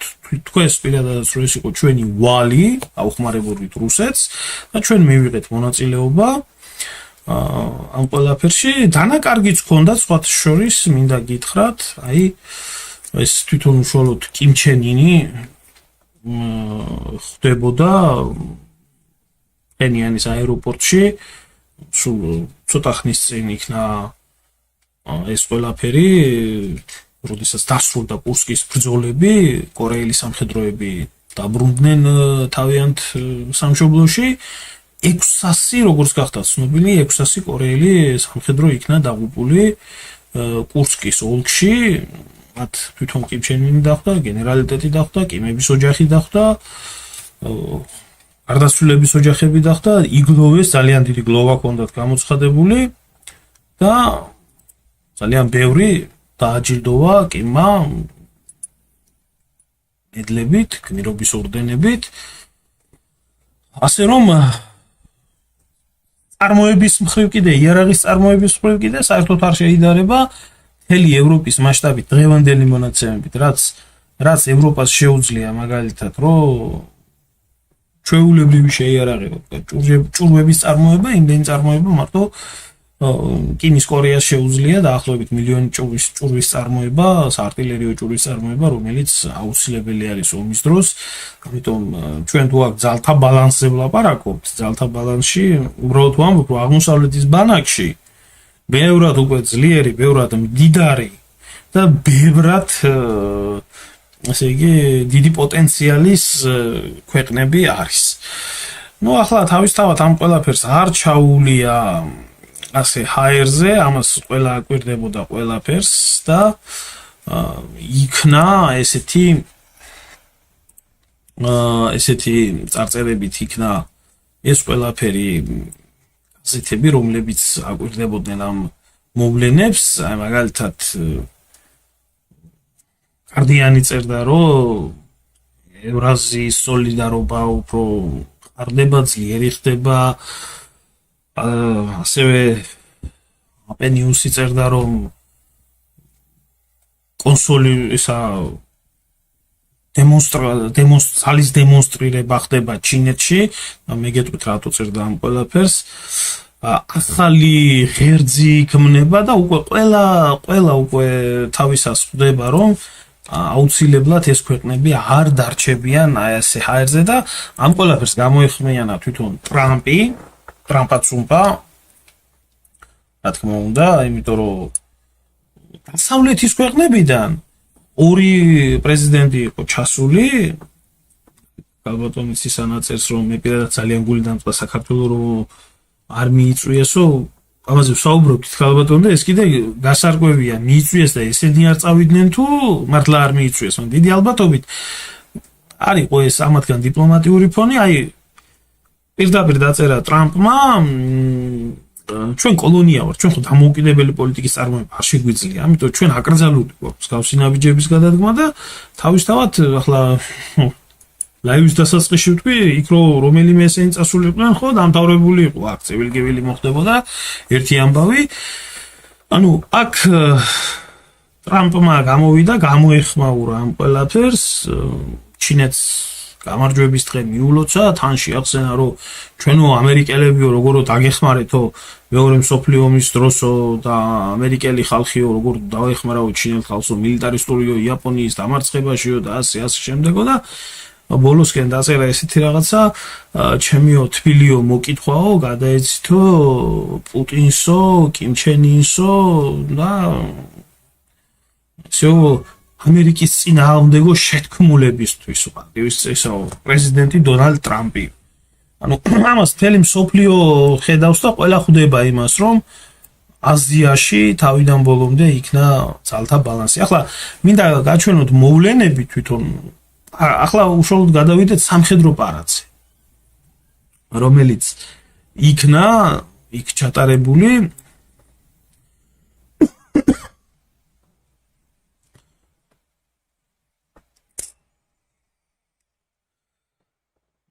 თქვენს პირადადაც რომ ეს იყო ჩვენი ვალი, აუხმარებოდით რუსეთს და ჩვენ მივიღეთ მონაწილეობა ამ ყველაფერში. დანაკარგიც ჰქონდათ სხვათა შორის, მინდა გითხრათ, აი ეს თვითონ უშუალოდ კიმ ჩენ ინი ხდებოდა პენიანის აეროპორტში, სულ ცოტა ხნის წინ იქნა ეს ყველაფერი, როდესაც დასრულდა კურსკის ბრძოლები, კორეელი სამხედროები დაბრუნდნენ თავიანთ სამშობლოში. 600, როგორც გახდა ცნობილი, 600 კორეელი სამხედრო იქნა დაღუპული კურსკის ოლქში. მათ თვითონ კიმ ჩენ ინი დახვდა, გენერალიტეტი დახვდა, კიმების ოჯახი დახვდა, გარდაცვლილების ოჯახები დახვდა, იგლოვეს, ძალიან დიდი გლოვა ჰქონდათ გამოცხადებული და ძალიან ბევრი დააჯილდოვა კიმმა მედლებით, გმირობის ორდენებით. ასე რომ წარმოების მხრივ კიდე, იარაღის წარმოების მხრივ კიდე საერთოდ არ შეიდარება მთელი ევროპის მასშტაბით დღევანდელი მონაცემებით, რაც ევროპას შეუძლია მაგალითად, რომ ჩვეულებრივი შეიარაღება, ჭურვების წარმოება, იმდენი წარმოება მარტო კინის კორეას შეუძლია დაახლოებით მილიონი ჭურვის წარმოება, საარტილერიო ჭურვის წარმოება, რომელიც აუცილებელი არის ომის დროს. ამიტომ ჩვენ თუ აქ ძალთა ბალანსზე ვლაპარაკობთ, ძალთა ბალანსში უბრალოდ ვამბობ, რომ აღმოსავლეთის ბანაკში ბევრად უკვე ძლიერი, ბევრად მდიდარი და ბევრად ასე იგი დიდი პოტენციალის ქვეყნები არის. ნუ ახლა თავისთავად ამ ყველაფერს არ ჩაუვლია ასე ჰაერზე, ამას ყველა აკვირდებოდა ყველაფერს და იქნა ესეთი წარწერებით იქნა ეს ყველაფერი გაზეთები, რომლებიც აკვირდებოდნენ ამ მოვლენებს, მაგალითად გარდიანი წერდა, რომ ევრაზიის სოლიდარობა უფრო ხარდება, ძლიერი ხდება, ასევე აპენიუსი წერდა, რომ კონსოლი ისა ძალის დემონსტრირება ხდება ჩინეთში, მე გეტყვით რატო წერდა ამ ყველაფერს. ახალი ღერძი იქმნება და უკვე ყველა უკვე თავისას ხვდება, რომ აუცილებლად ეს ქვეყნები არ დარჩებიან ასე ჰაერზე და ამ ყველაფერს გამოეხმიანა თვითონ ტრამპაც უმპა, რა თქმა უნდა, იმიტომ რომ დასავლეთის ქვეყნებიდან ორი პრეზიდენტი იყო ჩასული, ალბათონიც ის ანაწერს, რომ მე პირადად ძალიან გული დამწყდა საქართველოს რომ არ მიიწვიესო, ამაზე ვსაუბრობთ ალბათონ და ეს კიდე გასარკვევია, მიიწვიეს და ესენი არ წავიდნენ თუ მართლა არ მიიწვიეს, მაგრამ დიდი ალბათობით არ იყო ეს ამათგან დიპლომატიური ფონი, აი პირდაპირ დაწერა ტრამპმა, ჩვენ კოლონია ვართ, ჩვენ ხო დამოუკიდებელი პოლიტიკის წარმოება არ შეგვიძლია, ამიტომ ჩვენ აკრძალული გვაქვს გავსი ნაბიჯების გადადგმა და თავისთავად ახლა ლაივის დასაწყისში ვთქვი, იქ რომელიმე ესენი წასულიყვნენ, ხო, დამთავრებული იყო აქ ცივილგივილი მოხდებოდა ერთი ამბავი. ანუ აქ ტრამპმა გამოვიდა, გამოეხმაურა ამ ყველაფერს, ჩინეთს გამარჯვების დღე მიულოცა, თან შეახსენა, რომ ჩვენო ამერიკელებიო როგორ დაგეხმარეთო მეორე მსოფლიო ომის დროსო და ამერიკელი ხალხიო როგორ დაეხმარაო ჩინელ ხალხსო მილიტარისტურიო იაპონიის დამარცხებაშიო და ასე შემდეგო და ბოლოსკენ დაწერა ესეთი რაღაცა, ჩემიო თბილიო მოკითხვაო, გადაეცითო პუტინსო, კიმ ჩენ ინსო და всё ამერიკის წინააღმდეგო შეთქმულებისთვის ის ესაო პრეზიდენტი დონალდ ტრამპი. ანუ ამას მთელი მსოფლიო ხედავს და ყველა ხვდება იმას, რომ აზიაში თავიდან ბოლომდე იქნა ძალთა ბალანსი. ახლა მინდა გაჩვენოთ მოვლენები თვითონ. ახლა უშუალოდ გადავიდეთ სამხედრო პარადზე, რომელიც იქნა იქ ჩატარებული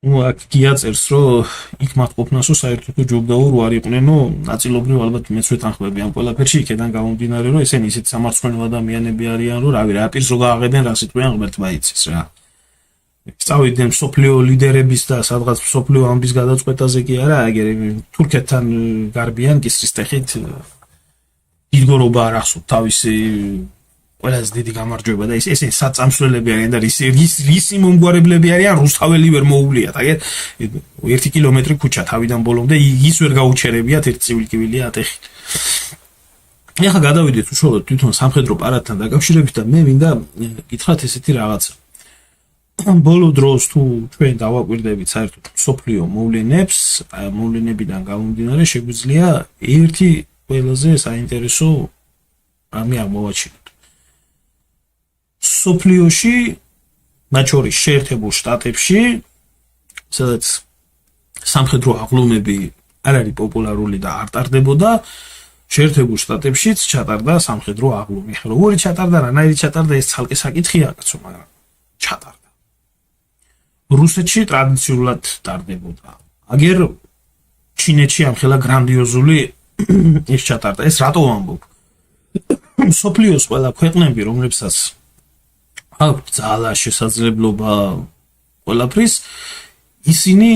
აქ გიაწერს, რომ იქ მათ ყოფნასო საერთოდ ჯობდაო რო არ იყვნენო, ნაწილობრივ ალბათ მეც ვეთანხმები ამ ყველაფერში, იქიდან გამომდინარე, რომ ესენი ისეთ სამართლიანი ადამიანები არიან, რომ რავი, რა პირს რო გააყენენ, რა სიტყვიან ღმერთმა იცის რა. წავიდნენ მსოფლიო ლიდერების და სადღაც მსოფლიო ამბის გადაწყვეტაზე კი არა, აგერ თურქეთთან გარბიან კისრის ტეხით იგორობა არ ახსოვთ თავისი ყველაზე დიდი გამარჯვება და ესენი საწამსვლელები არიან და რისი მომგვარებლები არიან, რუსთაველი ვერ მოუვლიათ. აგერ 1 კილომეტრი ქუჩა თავიდან ბოლომდე ის ვერ გაუჩერებიათ, ერთ ცივილკივილია ატეხი. ეხლა გადავიდეთ უშუალოდ თვითონ სამხედრო პარადთან დაკავშირებით და მე მინდა გითხრათ ესეთი რაღაცა. ბოლო დროს თუ ჩვენ დავაკვირდებით საერთოდ სოფლიო მოვლენებს, მოვლენებიდან გამომდინარე შეგვიძლია ერთი ყველაზე საინტერესო რამე აღმოვაჩინოთ. სოფლიოში, მათ შორის შეერთებულ შტატებში, სადაც სამხედრო აღლუმები არ არის პოპულარული და არ ტარდებოდა, შეერთებულ შტატებშიც ჩატარდა სამხედრო აღლუმი. როგორი ჩატარდა, რანაირი ჩატარდა, ეს ცალკე საკითხია, კაცო, მაგრამ ჩატარდა. რუსეთში ტრადიციულად ტარდებოდა. აგერ ჩინეთში ამხელა გრანდიოზული ის ჩატარდა. ეს რატო ვამბობ? სოფლიოს ყველა ქვეყნები, რომლებსაც აქვს ძალა, შესაძლებლობა ყველაფრის, ისინი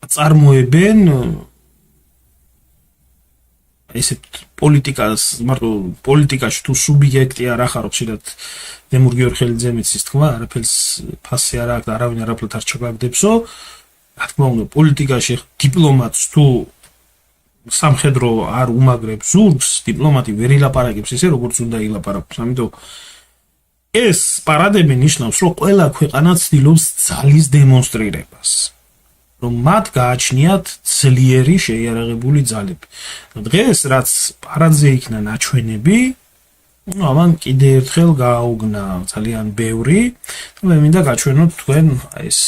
წარმოებენ ესეთ პოლიტიკას, მარტო პოლიტიკაში თუ სუბიექტი არ ახარო, ხშირად დემურ გიორხელიძემიც ის თქვა, არაფერს ფასი არ აქვს და არავინ არაფრად არ ჩაგაგდებსო. რა თქმა უნდა, პოლიტიკაში დიპლომატს თუ სამხედრო არ უმაგრებს ზურგს, დიპლომატი ვერ ილაპარაკებს ისე, როგორც უნდა ილაპარაკოს. ამიტომ ეს პარადები ნიშნავს, რომ ყველა ქვეყანა ცდილობს ძალის დემონსტრირებას. რომ მათ გააჩნიათ ძლიერი შეიარაღებული ძალები. დღეს რაც პარადზე იქნა ნაჩვენები, ამან კიდე ერთხელ გააუგნა ძალიან ბევრი. მე მინდა გაჩვენოთ თქვენ ეს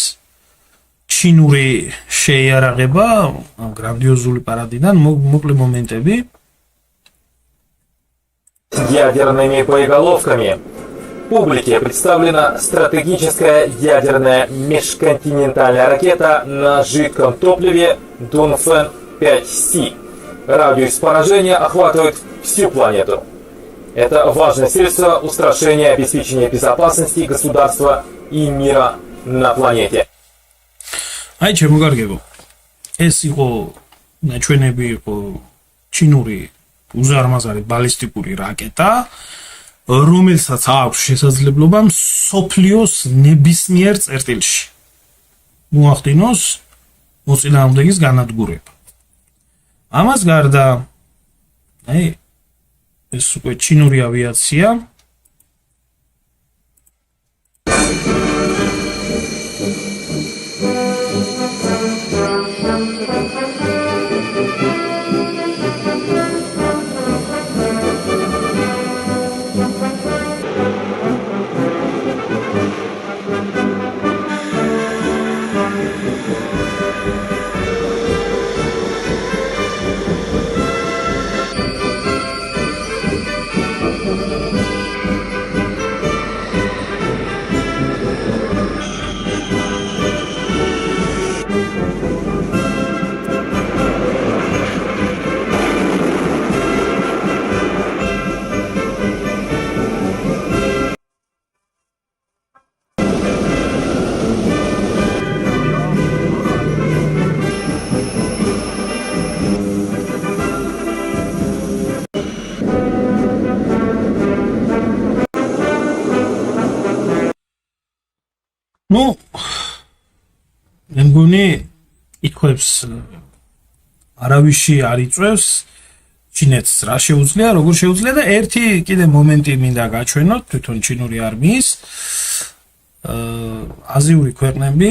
ჩინური შეიარაღება грандиозული парадიდან მოკლე მომენტები. Ядерными боеголовками публике представлена стратегическая ядерная межконтинентальная ракета на жидком топливе Дунфэн-5С. Радиус поражения охватывает всю планету. Это важное средство устрашения и обеспечения безопасности государства и мира на планете. Აი ჩემო კარგებო, ეს იყო ნაჩვენები იყო ჩინური უზარმაზარი ბალისტიკური რაკეტა, რომელსაც აქვს შესაძლებლობა მსოფლიოს ნებისმიერ წერტილში მოახდინოს მოწინააღმდეგის განადგურება. ამას გარდა, აი ეს უკვე ჩინური ავიაცია ნუ მე მგონი ითქვებს არავისი არ იწევს ჩინეთს რა შეუძლია, როგორ შეუძლია და ერთი კიდე მომენტი მინდა გაჩვენოთ თვითონ ჩინური არმიის აზიური ქვეყნები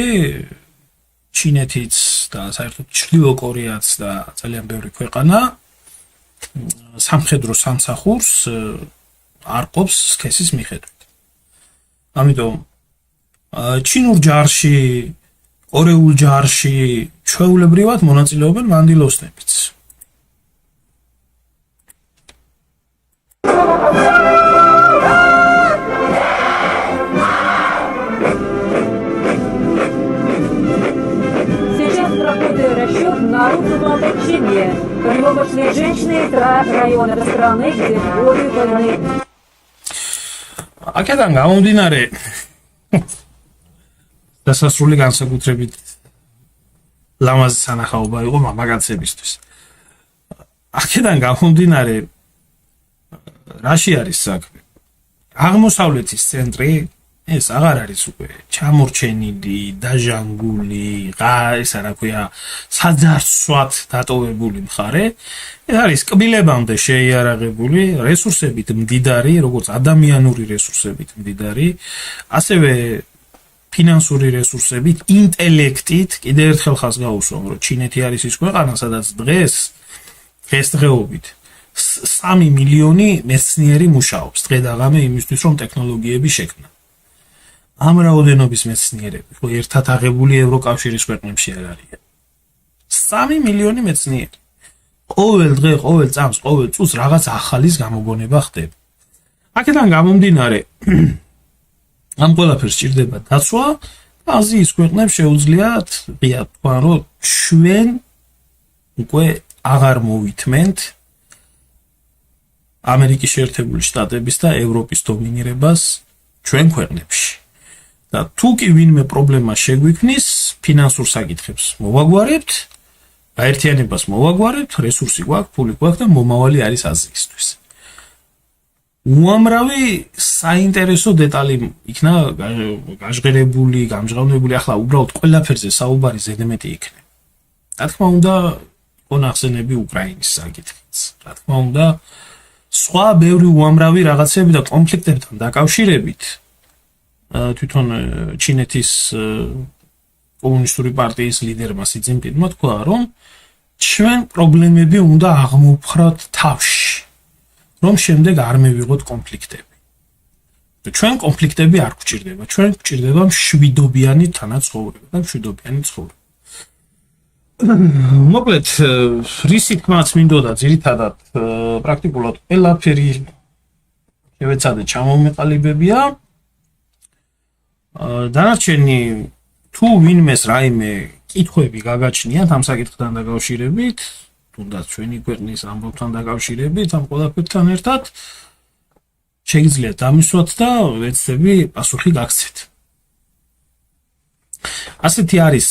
ჩინეთიც და საერთოდ ჩრდილო კორეაც და ძალიან ბევრი ქვეყანა სამხედრო სამსახურს არ ყოფს სქესის მიხედვით. ამიტომ ჩინურ ჯარში, კორეულ ჯარში ჩვეულებრივად მონაწილეობენ მანდილოსნებიც. Народного ополчения, приемочные женщины района страны, где годы войны. აქედან გამომდინარე დასასრული განსაკუთრებით ლამაზი სანახაობა იყო მამაკაცებისთვის. აქედან გამომდინარე რაში არის საქმე? აღმოსავლეთის ცენტრი ეს აღარ არის უკვე ჩამორჩენილი, დაჟანგული, ესა რა ქვია, საძარცვად დატოვებული მხარე. ეს არის კბილებამდე შეიარაღებული, რესურსებით მდიდარი, როგორც ადამიანური რესურსებით მდიდარი, ასევე ფინანსური რესურსებით, ინტელექტით. კიდევ ერთხელ ხაზ გაუსვამ, რომ ჩინეთი არის ის ქვეყანა, სადაც დღესდღეობით 3 მილიონი მეცნიერი მუშაობს დღე და ღამე იმისთვის, რომ ტექნოლოგიები შექმნა. ამ რაოდენობის მეცნიერები ხო ერთად აღებული ევროკავშირის ქვეყნებში არ არიან. 3 მილიონი მეცნიერი. ყოველ დღე, ყოველ წამს, ყოველ წუთს რაღაც ახალის გამოგონება ხდება. აქედან გამომდინარე ამ ყველაფერს სჭირდება დაცვა, აზიის ქვეყნებს შეუძლიათ ღია თქვა, რომ ჩვენ უკვე აღარ მოვითმენთ ამერიკის შეერთებული შტატების და ევროპის დომინირებას ჩვენ ქვეყნებში. და თუ კი ვინმე პრობლემა შეგვიქმნის, ფინანსურ საკითხებს მოვაგვარებთ, გაერთიანებას მოვაგვარებთ, რესურსი გვაქვს, ფული გვაქვს და მომავალი არის აზიისთვის. უამრავი საინტერესო დეტალი იქნა გაჟღერებული, გამჟღავნებული, ახლა უბრალოდ ყველაფერზე საუბარი ზედმეტი იქნება. რა თქმა უნდა, კონახსენები უკრაინის საკითხიც. რა თქმა უნდა, სხვა ბევრი უამრავი რაღაცები და კონფლიქტებთან დაკავშირებით თვითონ ჩინეთის კომუნისტური პარტიის ლიდერმა სი ძინპინმა თქვა, რომ ჩვენ პრობლემები უნდა აღმოვფხვრათ თავში, რომ შემდეგ არ მივიღოთ კონფლიქტები. ჩვენ კონფლიქტები არ გვჭირდება, ჩვენ გვჭირდება მშვიდობიანი თანაცხოვრება და მშვიდობიანი ცხოვრება. მოკლედ, რის თქმაც მინდოდა ძირითადად პრაქტიკულად ყველაფერი შევეცადე ჩამომეყალიბებია. დანარჩენი თუ ვინმეს რაიმე კითხვები გაგაჩნიათ ამ საკითხთან დაკავშირებით, თუნდაც ჩვენი ქვეყნის ამბავთან დაკავშირებით, ამ ყველაფერთან ერთად შეგიძლიათ დამისვათ და ვეცდები პასუხი გაგცეთ. ასეთი არის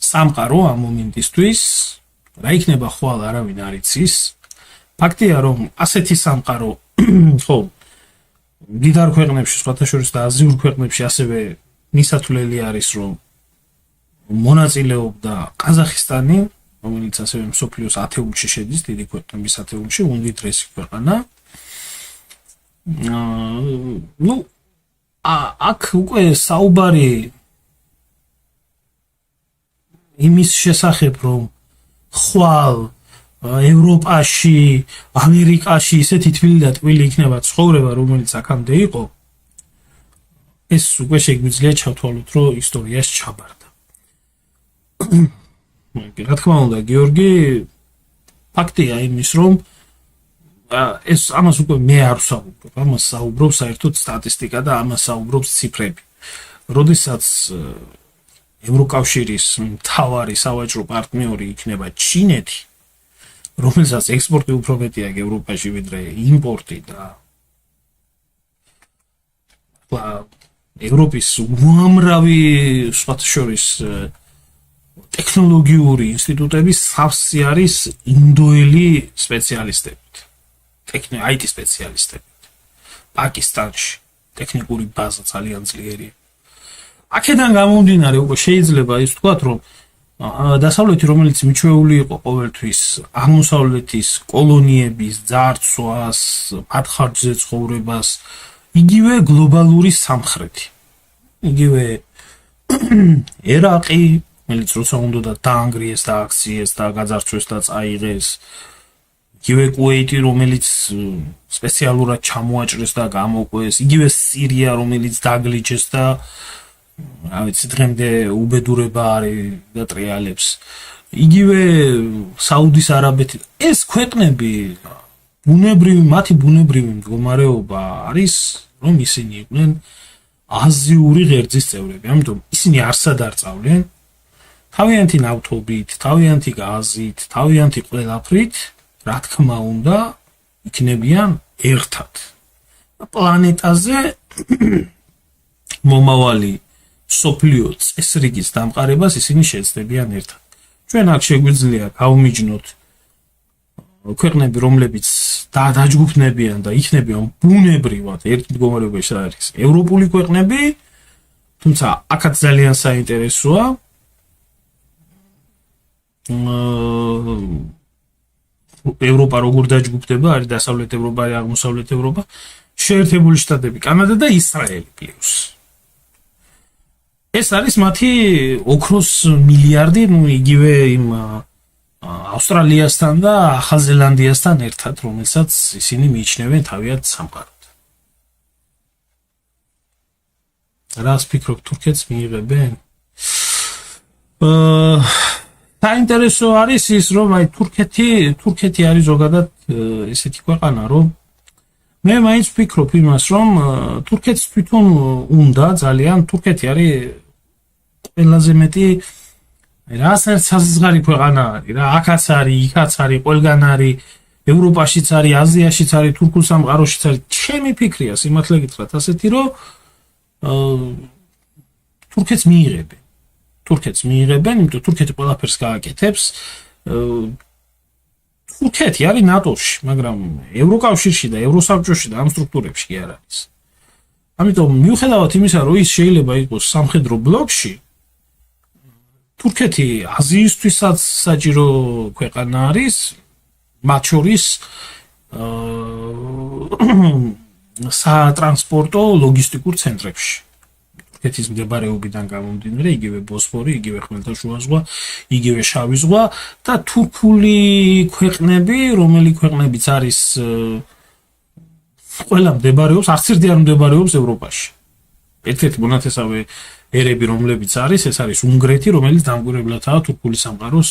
სამყარო ამ მომენტისთვის, რა იქნება ხვალ არავინ არ იცის. ფაქტია, რომ ასეთი სამყარო ხო მდიდარ ქვეყნებში, სხვათა შორის და აზიურ ქვეყნებში ასევე მისათვლელი არის, რომ მონაწილეობდა ყაზახისტანი, რომელიც ასევე მსოფლიოს ათეულში შედის, დიდი ქვეყნების ათეულში, უმდიდრესი ქვეყანა. ნუ აქ უკვე საუბარი იმის შესახებ, რომ ხვალ ევროპაში, ამერიკაში ისეთი თბილი და ტკბილი იქნება ცხოვრება, რომელიც აქამდე იყო, ეს უკვე შეგვიძლია ჩავთვალოთ, რომ ისტორიაში ჩაბარდა. რა თქმა უნდა, გიორგი, ფაქტია იმის, რომ ეს ამას უკვე მე არ ვსაუბრობ, ამას საუბრობს საერთოდ სტატისტიკა და ამას საუბრობს ციფრები. როდესაც ევროკავშირის მთავარი სავაჭრო პარტნიორი იქნება ჩინეთი, რომელსაც ექსპორტი უფრო მეტი აქვს ევროპაში ვიდრე იმპორტი და ევროპის უამრავი სხვათა შორის ტექნოლოგიური ინსტიტუტების სავსე არის ინდოელი სპეციალისტებით, IT სპეციალისტებით. პაკისტანში ტექნიკური ბაზა ძალიან ძლიერია. აქედან გამომდინარე უკვე შეიძლება ის ვთქვათ, რომ დასავლეთი, რომელიც მიჩვეული იყო ყოველთვის აღმოსავლეთის კოლონიების ძარცვას, მათხარჯზე ცხოვრებას, იგივე გლობალური სამხრეთი. იგივე ერაყი, რომელიც როცა უნდა დაანგრიეს და აქციეს და გაძარცვეს და წაიღეს, იგივე კუვეიტი, რომელიც სპეციალურად ჩამოაჭრეს და გამოყვეს, იგივე სირია, რომელიც დაგლიჩეს და რა ვიცი, დღემდე უბედურება არის და ტრიალებს. იგივე საუდის არაბეთი. ეს ქვეყნები მათი ბუნებრივი მდგომარეობა არის, რომ ისინი იყვნენ აზიური ღერძის წევრები. ამიტომ ისინი არსად არ წავლენ თავიანთი ნავთობით, თავიანთი გაზით, თავიანთი ყველაფრით, რა თქმა უნდა, იქნებიან ერთად. პლანეტაზე მომავალი სოფლიო წესრიგის დამყარებას ისინი შეეცდებიან ერთად. ჩვენ აქ შეგვიძლია გავმიჯნოთ ქვეყნები, რომლებიც დაჯგუფნებიან და იქნებიან ბუნებრივად ერთ მდგომარეობაში არის ევროპული ქვეყნები, თუმცა აქაც ძალიან საინტერესოა ევროპა როგორ დაჯგუფდება, არის დასავლეთ ევროპა, არის აღმოსავლეთ ევროპა, შეერთებული შტატები, კანადა და ისრაელი პლუს. ეს არის მათი ოქროს მილიარდი, იგივე იმ ავსტრალიასთან და ახალ ზელანდიასთან ერთად, რომელსაც ისინი მიიჩნევენ თავიანთ სამყაროდ. რას ფიქრობ, თურქეთს მიიღებენ? საინტერესო არის ის, რომ აი თურქეთი არის ზოგადად ესეთი ქვეყანა, რომ მე მაინც ვფიქრობ იმას, რომ თურქეთს თვითონ უნდა ძალიან, თურქეთი არის ყველაზე მეტი რასაც საზღარი ქვეყანა არის რა, აქაც არის, იქაც არის, ყველგან არის, ევროპაშიც არის, აზიაშიც არის, თურქულ სამყაროშიც არის. ჩემი ფიქრია, სიმართლე გითხრათ, ასეთი, რომ თურქეთს მიიღებენ, იმიტომ თურქეთი ყველაფერს გააკეთებს. თურქეთი არის ნატოში, მაგრამ ევროკავშირში და ევროსაბჭოში და ამ სტრუქტურებში კი არ არის. ამიტომ მიუხედავად იმისა, რომ ის შეიძლება იყოს სამხედრო ბლოკში, თურქეთი აზიისთვისაც საჭირო ქვეყანა არის, მათ შორის სატრანსპორტო ლოგისტიკურ ცენტრებში. თურქეთის მდებარეობიდან გამომდინარე, იგივე ბოსფორი, იგივე ხმელთაშუა ზღვა, იგივე შავი ზღვა და თურქული ქვეყნები, რომელი ქვეყნებიც არის ყველა მდებარეობს, არც ერთი არ მდებარეობს ევროპაში. ერთ-ერთი მონათესავე ერები, რომლებიც არის, ეს არის უნგრეთი, რომელიც დამკვირვებლადაა თურქული სამყაროს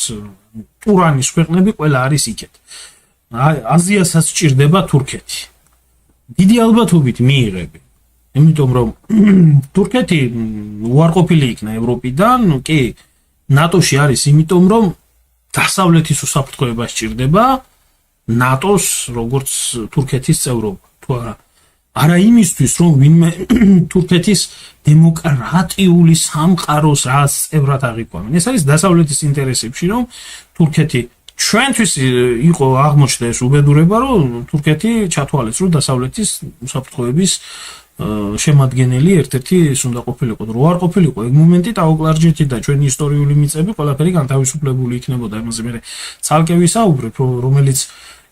ტურანის ქვეყნები, ყველა არის იქეთ. აზიასაც სჭირდება თურქეთი. დიდი ალბათობით მიიღებენ. იმიტომ რომ თურქეთი უარყოფილი იქნა ევროპიდან, კი, ნატოში არის, იმიტომ რომ დასავლეთის უსაფრთხოება სჭირდება ნატოს როგორც თურქეთის წევრობა. თუ არა იმისთვის, რომ ვინმე თურქეთის დემოკრატიული სამყაროს რაც წევრად აღიქვამენ. ეს არის დასავლეთის ინტერესებში, რომ თურქეთი ჩვენთვის იყო აღმოჩნდა ეს უბედურება, რომ თურქეთი ჩათვალეს, რომ დასავლეთის უსაფრთხოების შემადგენელი ერთ-ერთი ის უნდა ყოფილიყო. რო არ ყოფილიყო ეგ მომენტი ტაოკლარჯეთი და ჩვენი ისტორიული მიწები ყველაფერი განთავისუფლებული იქნებოდა. ამაზე მე ცალკე ვისაუბრებ, რომელიც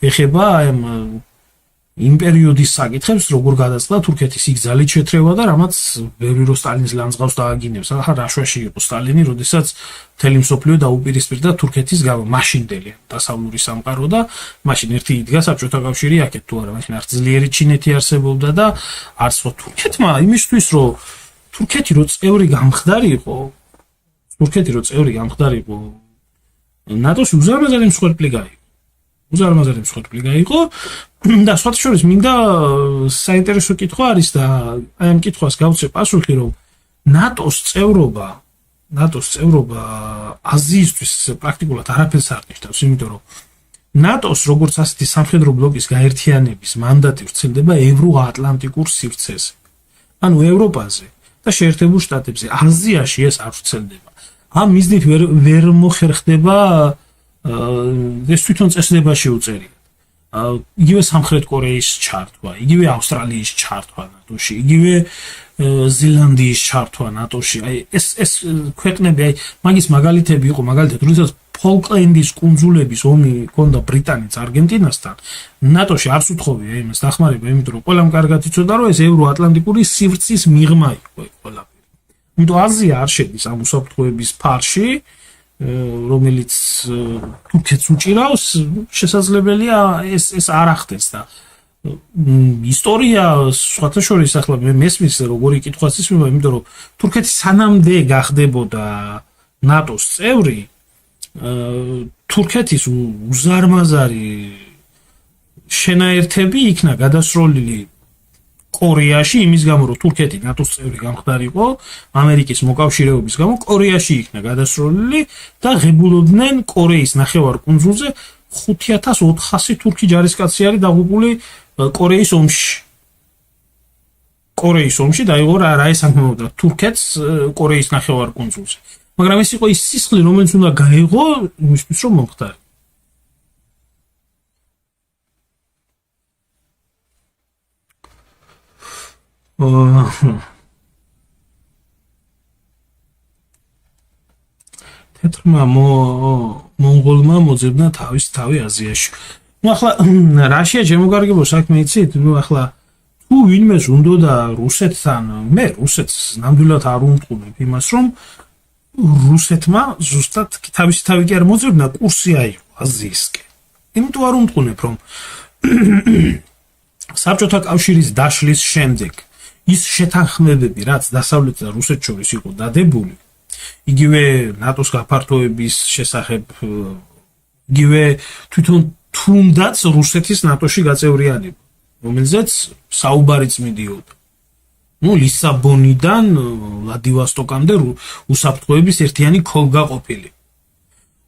ეხება ამ იმ პერიოდის საკითხებს, როგორ გადაწყდა თურქეთის იქ ძალით შეთრევა და რამაც ბევრი რო სტალინის ლანძღავს დააგინებს. ახლა რაშვაში იყო სტალინი, როდესაც მთელი მსოფლიო დაუპირისპირდა თურქეთის მაშინდელი დასავლური სამყარო და მაშინ ერთი იდგა საბჭოთა კავშირი აქეთ თუ არა, მაშინ არც ძლიერი ჩინეთი არსებობდა და არც ხო თურქეთმა იმისთვის, რომ თურქეთი რო წევრი გამხდარიყო, ნატოს უზარმაზარი მსხვერპლი გაიყო. და სხვათა შორის მინდა საინტერესო კითხვა არის და აი ამ კითხვას გავცე პასუხი, რომ ნატოს წევრობა აზიისთვის პრაქტიკულად არაფერს არ ნიშნავს, იმიტომ რომ ნატოს როგორც ასეთი სამხედრო ბლოკის გაერთიანების მანდატი ვრცელდება ევროატლანტიკურ სივრცეზე. ანუ ევროპაზე და შეერთებულ შტატებზე, აზიაში ეს არ ვრცელდება. ამ მიზნით ვერ მოხერხდება ეს თვითონ წესდება შეუწერია. იგივე სამხრეთ კორეის ჩართვა, იგივე ავსტრალიის ჩართვა ნატოში, იგივე ზელანდიის ჩართვა ნატოში. აი ეს ქვეყნები, აი მაგის მაგალითები იყო, მაგალითად, როდესაც ფოლკლენდის კუნძულების ომი ჰქონდა ბრიტანეთს არგენტინასთან, ნატოში არც უთხოვია იმას დახმარება, იმიტომ რომ ყველამ კარგად იცოდა, რომ ეს ევროატლანტიკური სივრცის მიღმა იყო ყველაფერი. იმიტომ აზია არ შედის ამ უსაფრთხოების ფარში, რომელიც თურქეთს უჭირავს, შესაძლებელია ეს არ ახდენს და ისტორია სხვათა შორის ახლა მე მესმის როგორი კითხვაც ისმება, იმიტომ რომ თურქეთი სანამდე გახდებოდა ნატოს წევრი, თურქეთის უზარმაზარი შენაერთები იქნა გადასროლილი კორეაში, იმის გამო რომ თურქეთი ნატოს წევრი გამხდარიყო, ამერიკის მოკავშირეობის გამო კორეაში იქნა გადასროლილი და ღებულობდნენ კორეის ნახევარკუნძულზე 5400 თურქი ჯარისკაცი არის დაღუპული კორეის ომში. კორეის ომში დაიღო რა ესაქმებოდა თურქეთს კორეის ნახევარკუნძულზე. მაგრამ ეს იყო ის სისხლი, რომელიც უნდა გაეღო იმისთვის, რომ მომხდარიყო. თეთრმა მონღოლმა მოძებნა თავის თავი აზიაში. ნუ ახლა რაშია შემოგარგებო საქმე იცით? ნუ ახლა თუ ვინმეს უნდოდა რუსეთთან, მე რუსეთს ნამდვილად არ უმტყუნებ იმას, რომ რუსეთმა ზუსტად თავისი თავი კი არ მოძებნა, კურსი აიღო აზიისკენ. იმიტომ არ უმტყუნებ, რომ საბჭოთა კავშირის დაშლის შემდეგ ის შეთანხმებები, რაც დასავლეთ და რუსეთს შორის იყო დადებული, იგივე ნატოს გაფართოების შესახებ, იგივე თვითონ თუნდაც რუსეთის ნატოში გაწევრიანება, რომელზეც საუბარიც მიდიოდა. ნუ ლისაბონიდან ვლადივოსტოკამდე უსაფრთხოების ერთიანი ქოლგა ყოფილი.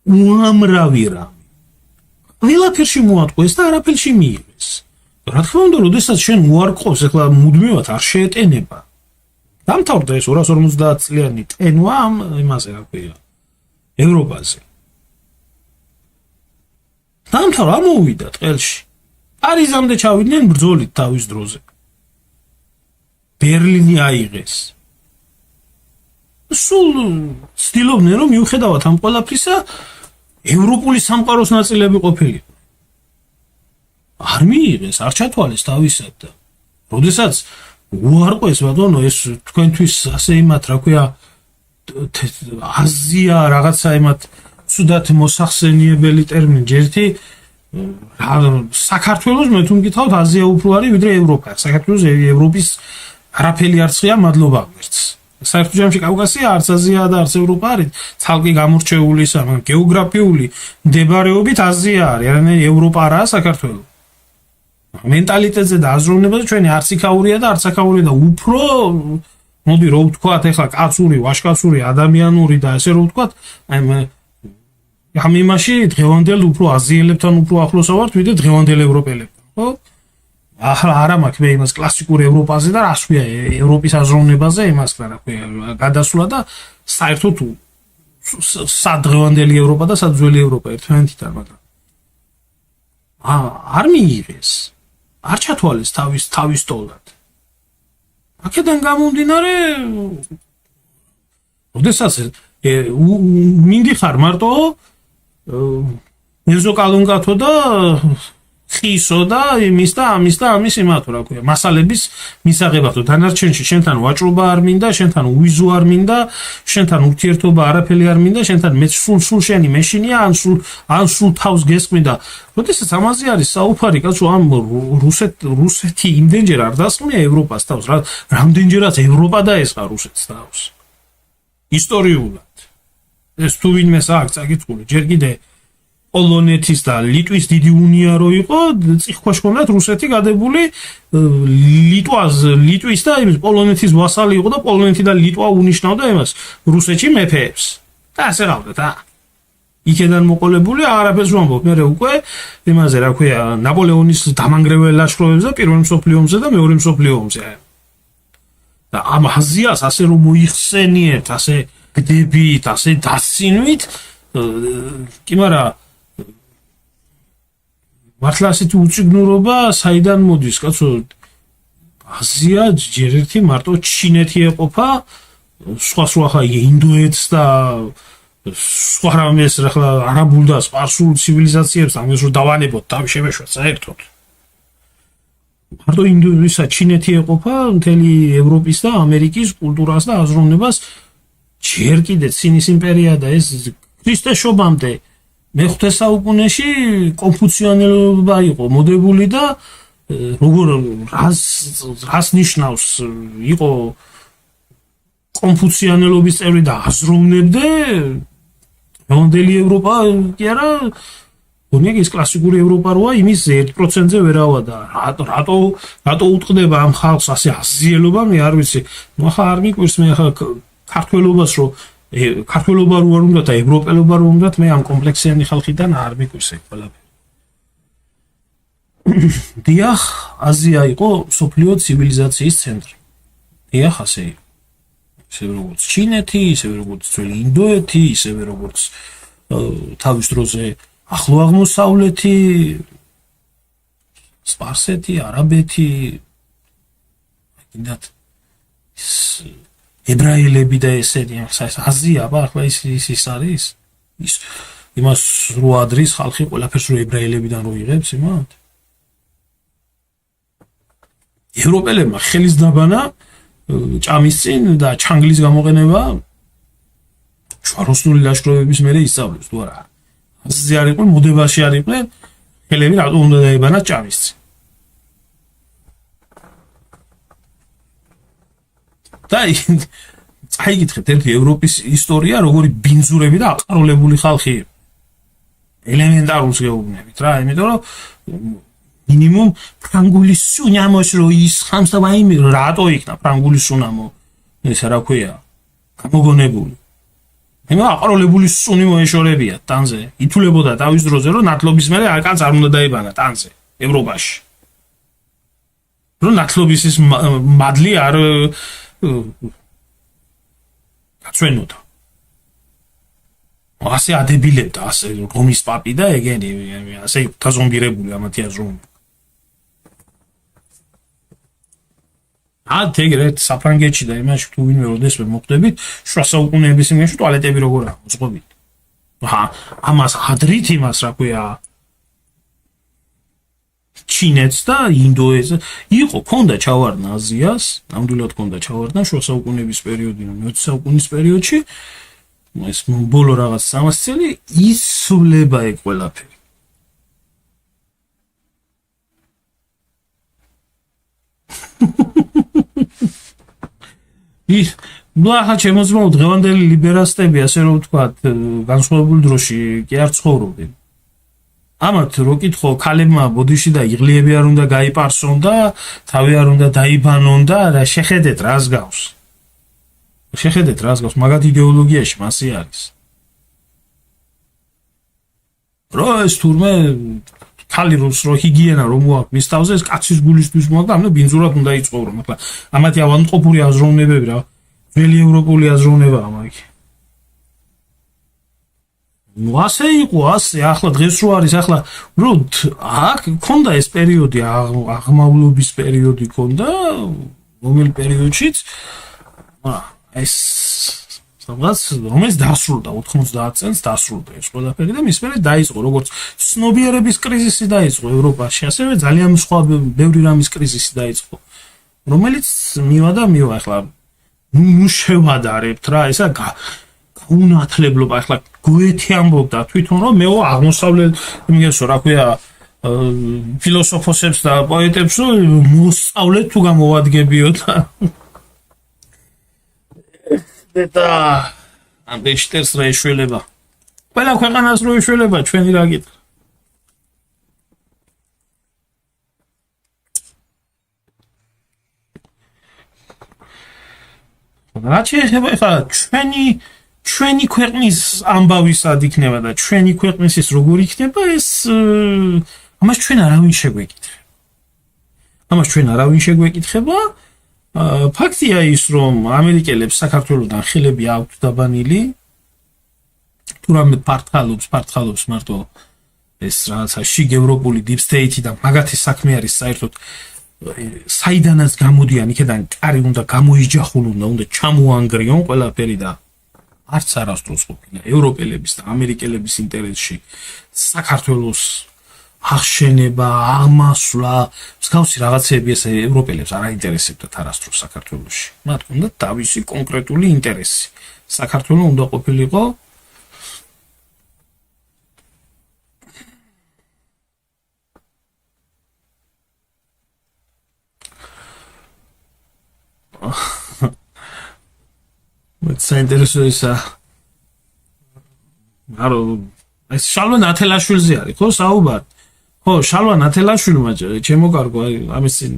უამრავი რამე. ყველაფერში მოატყუეს და არაფერში მიიღეს. რა თქმა უნდა, როდესაც შენ უარყოფს, ეხლა მუდმივად არ შეეტენება. დამთავრდა ეს 250 წლიანი ტენვა ამ იმაზე, რა ქვია, ევროპაზე. დამთავრდა, მოვიდა ტყელში. პარიზამდე ჩავიდნენ ბრძოლით თავის დროზე. ბერლინი აიღეს. სულ ცდილობდნენ, რომ მიუხედავად ამ ყველაფრისა, ევროპული სამყაროს ნაწილები ყოფილიყო. არ მიიღეს, არ ჩათვალეს თავისად და როდესაც უარყვეს ბატონო ეს თქვენთვის ასე იმათ რა ქვია აზია რაღაცა იმათ ცუდად მოსახსენიებელი ტერმინი ჯერთი საქართველოს მე თუ მკითხავთ აზია უფრო არის ვიდრე ევროპა. საქართველოს ევროპის არაფერი არ ცხია მადლობა ღმერთს. საერთო ჯამში კავკასია არც აზია და არც ევროპა არის ცალკე გამორჩეული გეოგრაფიული მდებარეობით აზია არის, არანაირი ევროპა არაა საქართველო. მენტალიტეტზე და აზროვნებაზე ჩვენი არც იქაურია და არც აქაურია და უფრო მოდი რო ვთქვათ ეხლა კაცური, ვაჟკაცური, ადამიანური და ესე რო ვთქვათ, აი ამ იმაში დღევანდელ უფრო აზიელებთან უფრო ახლოს ვართ ვიდრე დღევანდელ ევროპელებთან, ხო? ახლა არა მაქვს მე იმას კლასიკურ ევროპაზე და რას ქვია ევროპის აზროვნებაზე იმას რა ქვია გადასვლა და საერთოდ სადღევანდელი ევროპა და საძველი ევროპა ერთმანეთთან, მაგრამ არ მიიღეს. არ ჩათვალეს თავის ტოლად. აქედან გამომდინარე, როდესაც მინდიხარ მარტო მეზოკალონკათო და ხისო და იმის და ამის იმათო რა ქვია, მასალების მისაღებათო. დანარჩენში შენთან ვაჭრობა არ მინდა, შენთან უიზო არ მინდა, შენთან ურთიერთობა არაფერი არ მინდა, შენთან მე სულ შენი მეშინია, ან სულ თავს გესმიდა. როდესაც ამაზე არის საუბარი, კაცო, ამ რუსეთი იმდენჯერ არ დასხმია ევროპას თავს, რამდენჯერაც ევროპა დაესხა რუსეთს თავს. ისტორიულად. ეს თუ ვინმე აქვს წაკითხული, ჯერ კიდე პოლონეთის და ლიტვის დიდი უნია რო იყო, წიხქვაშ ჰქონდათ რუსეთი გადებული ლიტვის და იმის პოლონეთის ვასალი იყო და პოლონეთი და ლიტვა უნიშნავდა იმას რუსეთში მეფეებს. და ასე რავდათ, იქედან მოყოლებული არაფერს ვამბობ, მე უკვე იმაზე რა ქვია, ნაპოლეონის დამანგრეველ ლაშქრობებზე პირველ მსოფლიო ომზე და მეორე მსოფლიო ომზე. და ამ აზიას ასე რომ მოიხსენიებთ, ასე გდებით, ასე დაცინვით, კი მაგრამ მართლა ასეთი უწიგნურობა საიდან მოდის, კაცო? აზია ჯერ ერთი მარტო ჩინეთი ეყოფა, სხვა ხა ინდოეთს და სხვა რამეს ახლა არაბულ და სპარსულ ცივილიზაციებს ამას რომ დავანებოთ დავშევეშვათ საერთოდ. მარტო ინდოეთსა ჩინეთი ეყოფა მთელი ევროპის და ამერიკის კულტურას და აზროვნებას ჯერ კიდე ცინის იმპერია და ეს ქრისტეს შობამდე მე-5 საუკუნეში კონფუციანელობა იყო მოდებული და როგორ რას ნიშნავს იყო კონფუციანელობის წევრი და აზროვნებდე მონდელი ევროპა კი არა გონიერ ის კლასიკური ევროპა როა იმის 1%-ზე ვერავა და რატო უტყდება ამ ხალხს ასე აზიელობა მე არ ვიცი ნუ ახლა არ მიკვირს მე ახლა ქართველობას რო ქართველობა რო არ უნდა და ევროპელობა რო უნდა მე ამ კომპლექსიანი ხალხიდან არ მიკვირს ეგ ყველაფერი დიახ აზია იყო სოფლიო ცივილიზაციის ცენტრი დიახ ასე იყო ისე როგორც ჩინეთი ისე როგორც ძველი ინდოეთი ისე როგორც თავის დროზე ახლო აღმოსავლეთი სპარსეთი არაბეთი კიდათ ებრაელები და ესენი აზია ახლა ის არის ის იმას რო ადრის ხალხი ყველაფერს რო ებრაელებიდან რო იღებს იმათ ევროპელებმა ხელის დაბანა ჭამის წინ და ჩანგლის გამოყენება შუაროსნული ლაშქრობების მერე ისწავლეს თუ არა აზია არ იყვნენ მოდებაში არ იყვნენ ხელები რატომ უნდა დაებანა ჭამის წინ და წაიგითხეთ ერთი ევროპის ისტორია როგორი ბინძურები და აყაროლებული ხალხი ელემენტარულს გეუბნებით რა იმიტომ რომ მინიმუმ ფრანგული სუნამოს რო ის ხამს და ვაიმე რატო იქნა ფრანგული სუნამო ეს რა ქვია გამოგონებული მე აყაროლებული სუნი მოეშორებია ტანზე ითულებოდა თავის დროზე რომ ნათლობის მერე კაც არ უნდა დაებანა ტანზე ევროპაში რომ ნათლობის ის მადლი არ გაწვენოდა ასე ადებილებდა ასე რომის პაპი და ეგენი ასე თაზომბირებული ამათი აზროვნება ეგრეთ საფრანგეთში და იმაში თუ ვინმე როდესმე მოხდებით შუა საუკუნეების იმაში ტუალეტები როგორ აღმოწყობით ამას ადრით იმას რა ქვია ჩინეთს და ინდოეთს იყო ქონდა ჩავარდნა აზიას ნამდვილად ქონდა ჩავარდნა შუა საუკუნეების პერიოდიდან მე-20 საუკუნის პერიოდში ეს ბოლო რაღაც 300 წელი ისვლება ეგ ყველაფერი ის ბლაჰა შემოძმო დღევანდელი ლიბერასტები ასე რომ ვთქვათ განსხვავებულ დროში კი არ ცხოვრობენ ამათ რო კითხო ქალებმა ბოდიში და იღლიები არ უნდა გაიპარსონ და თავი არ უნდა დაიბანონ და შეხედეთ რას გავს მაგათ იდეოლოგიაში მასე არის რო ეს თურმე ქალი რო ჰიგიენა რომ მოაქვს მის თავზე ეს კაცის გულისთვის მოაქვს და ამიტომ ბინძურად უნდა იწოვრო ახლა ამათი ავანტყოფური აზროვნებები რა ძველი ევროპული აზროვნებაა მაგ ნუ ასე იყო ასე ახლა დღეს რო არის ახლა რო აქ ქონდა ეს პერიოდი აღმავლობის პერიოდი ქონდა რომელი პერიოდშიც ეს სადღაც რომელიც დასრულდა 90 წელს დასრულდა ეს ყველაფერი და მის მერე დაიწყო როგორც ცნობიერების კრიზისი დაიწყო ევროპაში ასევე ძალიან სხვა ბევრი რამის კრიზისი დაიწყო რომელიც მივა ახლა ნუ შევადარებთ რა ესა გაუნათლებლობა ახლა გოეთე ამბობდა თვითონ რომ მეო აღმოსავლეთ იმგესო რა ქვია ფილოსოფოსებს და პოეტებს მოსწავლეთ თუ გამოვადგებიოთ და ამ ბეშტერს რა ეშველება ყველა ქვეყანას რო ეშველება ჩვენი რა გიტყვი რაც შეიძლება ახლა ჩვენი ქვეყნის ამბავისად იქნება და ჩვენი ქვეყნის ის როგორ იქნება ეს ამას ჩვენ არავინ შეგვეკითხება ფაქტია ის რომ ამერიკელებს საქართველოსთან ხელები აქვთ დაბანილი თუ რამე ფარტყალობს მარტო ეს რაღაცა შიგ ევროპული deep state და მაგათი საქმე არის საერთოდ საიდანაც გამოდიან, იქიდან კარი უნდა გამოიჯახულონ, უნდა ჩამოანგრიონ ყველაფერი და არც არასდროს ყოფილა ევროპელების და ამერიკელების ინტერესში საქართველოს აღშენება, აღმასვლა, მსგავსი რაღაცები ეს ევროპელებს არ აინტერესებდათ არასდროს საქართველოში. მათ ჰქონდათ თავისი კონკრეტული ინტერესი. საქართველოს უნდა ყოფილიყო საინტერესო ისა არო ეს შალვა ნათელაშვილზე არის ხო საუბარი ხო შალვა ნათელაშვილმა ჩემო კარგო ამის წინ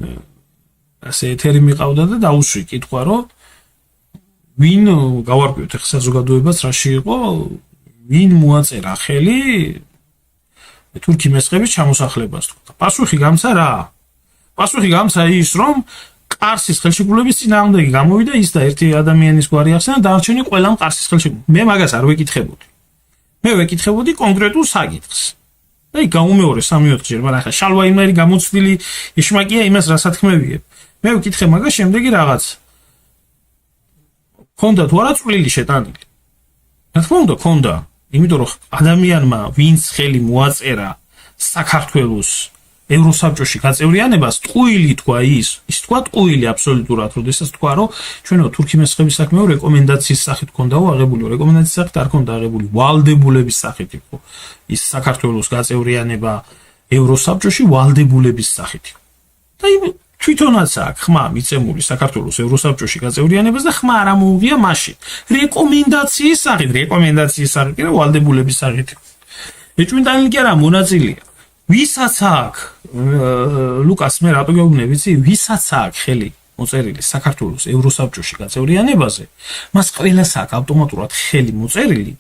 ასე ეთერი მიყავდა და დაუშვი კითხვა რომ ვინ გავარკვიოთ ახლა საზოგადოებას რაში იყო ვინ მოაწერა ხელი თურქი მესხების ჩამოსახლებას თქვა პასუხი გამცა რა პასუხი გამცა ის რომ ყარსის ხელშეკრულების წინააღმდეგი გამოვიდა ის და ერთი ადამიანის გვარი ახსენა დარჩენი ყველა ყარსის ხელშეკრულება მე მაგას არ ვეკითხებოდი მე ვეკითხებოდი კონკრეტულ საკითხს და იქ გამომეორე 3-4-ჯერ მაგრამ ახლა შალვა იმერი გამოცდილი ეშმაკია იმას რასაც თქმევიებ მე ვეკითხე მაგას შემდეგი რაღაც ქონდა თუ არა წვლილი შეტანილი რა თქმა უნდა ქონდა იმიტომ რომ ადამიანმა ვინც ხელი მოაწერა საქართველოს ევროსაბჭოში გაწევრიანებას ტყუილი თქვა ის თქვა ტყუილი აბსოლუტურად როდესაც თქვა რომ ჩვენო თურქი მესხების საქმეო რეკომენდაციის სახით ქონდაო აღებული რეკომენდაციის სახით არ ქონდა აღებული ვალდებულების სახით იყო ის საქართველოს გაწევრიანება ევროსაბჭოში ვალდებულების სახით და თვითონაც აქვს ხმა მიცემული საქართველოს ევროსაბჭოში გაწევრიანებას და ხმა არ ამოუღია მაშინ რეკომენდაციის სახით კი ვალდებულების სახით ეჭვმიტანილი კი არა მონაწილეა ვისაც აქვს ლუკას მე რატო გეუბნები ვიცი ვისაც აქვს ხელი მოწერილი საქართველოს ევროსაბჭოში გაწევრიანებაზე მას ყველას აქვს ავტომატურად ხელი მოწერილი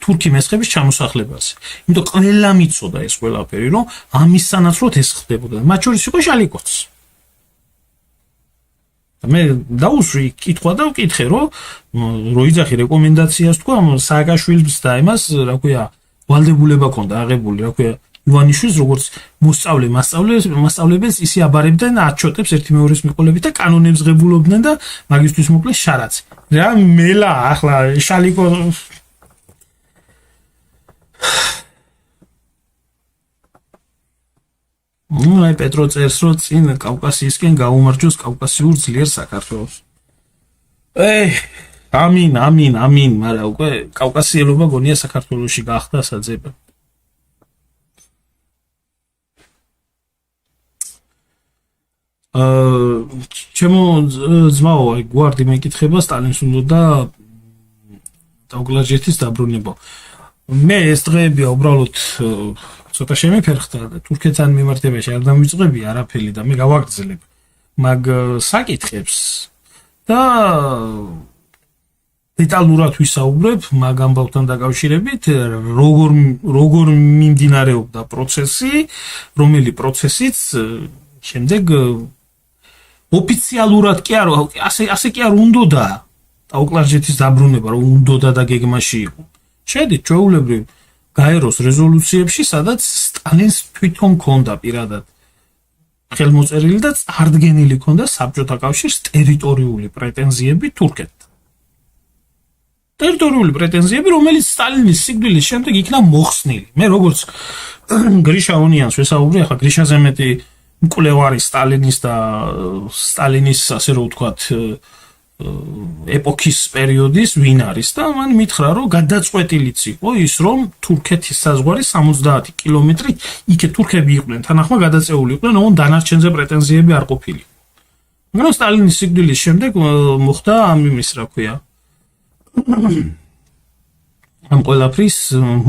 თურქი მესხების ჩამოსახლებაზე იმიტომ ყველა მიცოდა ეს ყველაფერი რომ ამის სანაცვლოდ ეს ხდებოდა მათ შორის იყო შალიკოც მე დაუსვი კითხვა და ვკითხე რომ როიძახი რეკომენდაციას თქვა სააკაშვილის და იმას რა ქვია ვალდებულება ქონდა აღებული რა ქვია ივანიშვილს როგორც მასწავლებელს ისე აბარებდნენ აჩოტებს ერთი მეორის მიყოლებით და კანონებს ღებულობდნენ და მაგისტრის მოკლეს შარაც რა მელა ახლა შალიკო აი პეტრო წერს რომ წინ კავკასიისკენ გაუმარჯოს კავკასიურ ძლიერ საქართველოს ამინ მაგრამ უკვე კავკასიელობა გონია საქართველოში გახდა საძება ჩემო ძმაო აი გვარდი მეკითხება სტალინს უნდა დაუგლაჟეთის დაბრუნება მე ეს დღეებია უბრალოდ ცოტა შემიფერხდა და თურქეთთან მიმართებაში არ დამიწყები არაფერი და მე გავაგრძელებ მაგ საკითხებს და დეტალურად ვისაუბრებ მაგ ამბავთან დაკავშირებით როგორ მიმდინარეობდა პროცესი რომელი პროცესიც შემდეგ ოფიციალურად კი არა ასე კი არ უნდოდა დაუკლარჯეთის დაბრუნება რომ უნდოდა და გეგმაში იყო შედით ჩვეულებრივ გაეროს რეზოლუციებში სადაც სტალინს თვითონ ქონდა პირადად ხელმოწერილი და წარდგენილი ქონდა საბჭოთა კავშირის ტერიტორიული პრეტენზიები თურქეთთან ტერიტორიული პრეტენზიები რომელიც სტალინის სიკვდილის შემდეგ იქნა მოხსნილი მე როგორც გრიშა ონიანს ვესაუბრე ახლა გრიშაზე მეტი მკვლევარი სტალინის და სტალინის ასე რომ ვთქვათ ეპოქის პერიოდის ვინ არის და მან მითხრა რომ გადაწყვეტილიც იყო ის რომ თურქეთის საზღვარი 70 კილომეტრი იქე თურქები იყვნენ თანახმა გადაწეული იყვნენ რომ დანარჩენზე პრეტენზიები არ ყოფილიყო მაგრამ სტალინის სიკვდილის შემდეგ მოხდა ამ იმის რა ქვია ამ ყველაფრის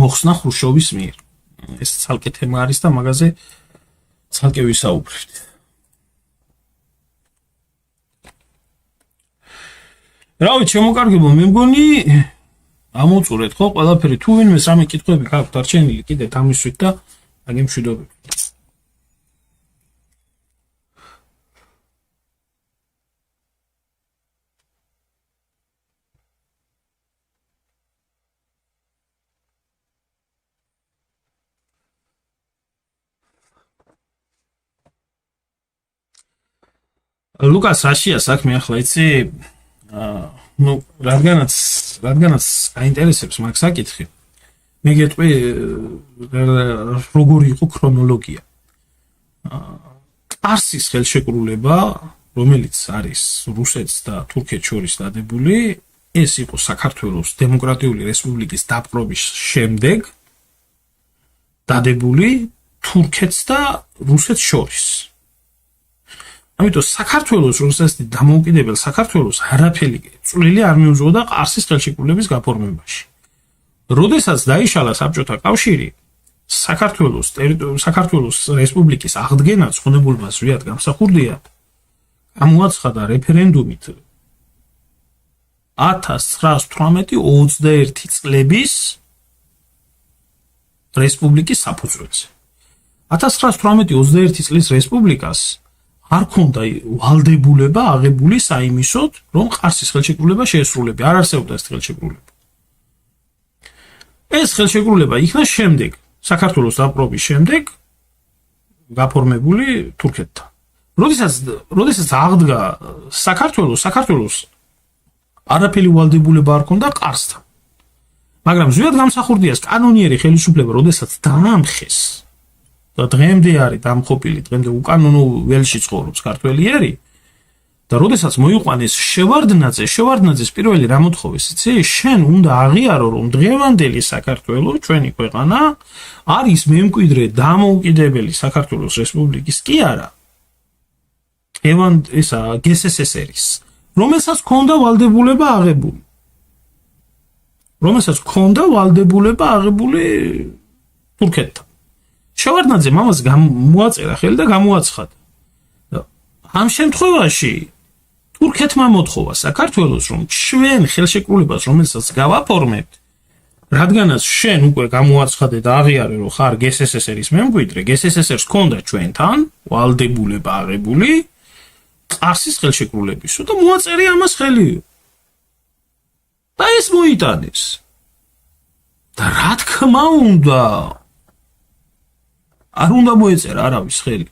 მოხსნა ხრუშჩოვის მიერ ეს ცალკე თემა არის და მაგაზე ცალკე ვისაუბრებთ რავი ჩემო კარგებო მე მგონი ამოწურეთ ხო ყველაფერი თუ ვინმე სამი კითხვები გაქვთ დარჩენილი კიდე თამისვით და აგემშვიდობებით ლუკას რაშია საქმე ახლა იცი? ნუ რადგანაც აინტერესებს მაგ საკითხი. მე გეტყვი როგორი იყო ქრონოლოგია. ყარსის ხელშეკრულება, რომელიც არის რუსეთს და თურქეთს შორის დადებული, ეს იყო საქართველოს დემოკრატიული რესპუბლიკის დაპყრობის შემდეგ დადებული თურქეთს და რუსეთს შორის. ამიტომ საქართველოს რუსეთის დამოუკიდებელ საქართველოს არაფერი წვლილი არ მიუძღოდა ყარსის ხელშეკრულების გაფორმებაში. როდესაც დაიშალა საბჭოთა კავშირი, საქართველოს რესპუბლიკის აღდგენა ცხონებულმა ზვიად გამსახურდია, გამოაცხადა რეფერენდუმით 1918-21 წლების რესპუბლიკის საფუძველზე. 1918-21 წლის რესპუბლიკას არ ქონდა ვალდებულება აღებული საიმისოდ, რომ ყარსის ხელშეკრულება შეესრულებია. არ არსებობდა ეს ხელშეკრულება. ეს ხელშეკრულება იქნა შემდეგ, საქართველოს დაპყრობის შემდეგ გაფორმებული თურქეთთან. როდესაც აღდგა საქართველოს არაფერი ვალდებულება არ ქონდა ყარსთან. მაგრამ ზვიად გამსახურდიას კანონიერი ხელისუფლება როდესაც დაამხეს და დღემდე არის დამხობილი, დღემდე უკანონო ველში ცხოვრობს ქართველიერი და როდესაც მოიყვანეს შევარდნაძეს პირველი რა მოთხოვეს, იცი? შენ უნდა აღიარო, რომ დღევანდელი საქართველო, ჩვენი ქვეყანა არის მემკვიდრე დამოუკიდებელი საქართველოს რესპუბლიკის კი არა, ესა GSSR-ის, რომელსაც ჰქონდა ვალდებულება აღებული თურქეთთან. შევარდნაძე მამას გამოაწერა ხელი და გამოაცხადა. ამ შემთხვევაში თურქეთმა მოთხოვა საქართველოს, რომ ჩვენ ხელშეკრულებას, რომელსაც გავაფორმებთ, რადგანაც შენ უკვე გამოაცხადე და აღიარე, რომ ხარ GSSR-ის მემკვიდრე, GSSR-ს ჰქონდა ჩვენთან ვალდებულება აღებული ყარსის ხელშეკრულებისო და მოაწერე ამას ხელი. და ეს მოიტანეს. და რა თქმა უნდა, არ უნდა მოეწერა არავის ხელი.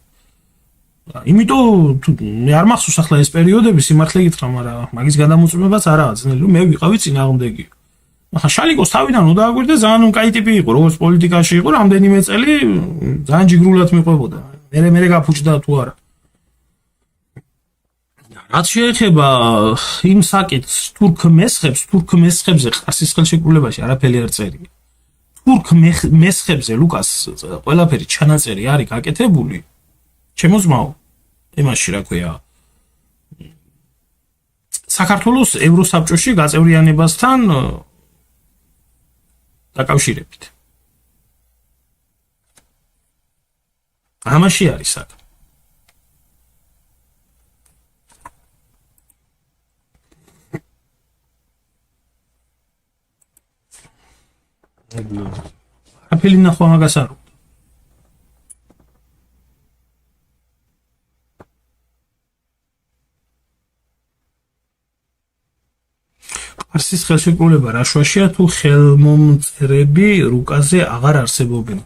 იმიტომ მე არ მახსოვს ახლა ეს პერიოდები სიმართლე გითხრა, მაგრამ მაგის გადამოწმებაც არაა ძნელი, რომ მე ვიყავი წინააღმდეგი. ახლა შალიკოს თავიდან უნდა აგვირდა, ძალიან კაი ტიპი იყო, როგორც პოლიტიკაში იყო, რამდენიმე წელი ძალიან ჯიგრულად მიყვებოდა. მე გაფუჭდა თუ არა. რაც შეეხება იმ საკითხს თურქ მესხებზე ყარსის ხელშეკრულებაში არაფერი არ წერია. თურქ მესხებზე ლუკას ყველაფერი ჩანაწერი არის გაკეთებული. ჩემო ძმაო, იმაში რა ქვია, საქართველოს ევროსაბჭოში გაწევრიანებასთან დაკავშირებით. ამაში არის საქმე. არაფერი ნახვა მაგას არ უნდა. ყარსის ხელშეკრულება რა შუაშია თუ ხელმომწერები რუკაზე აღარ არსებობენ?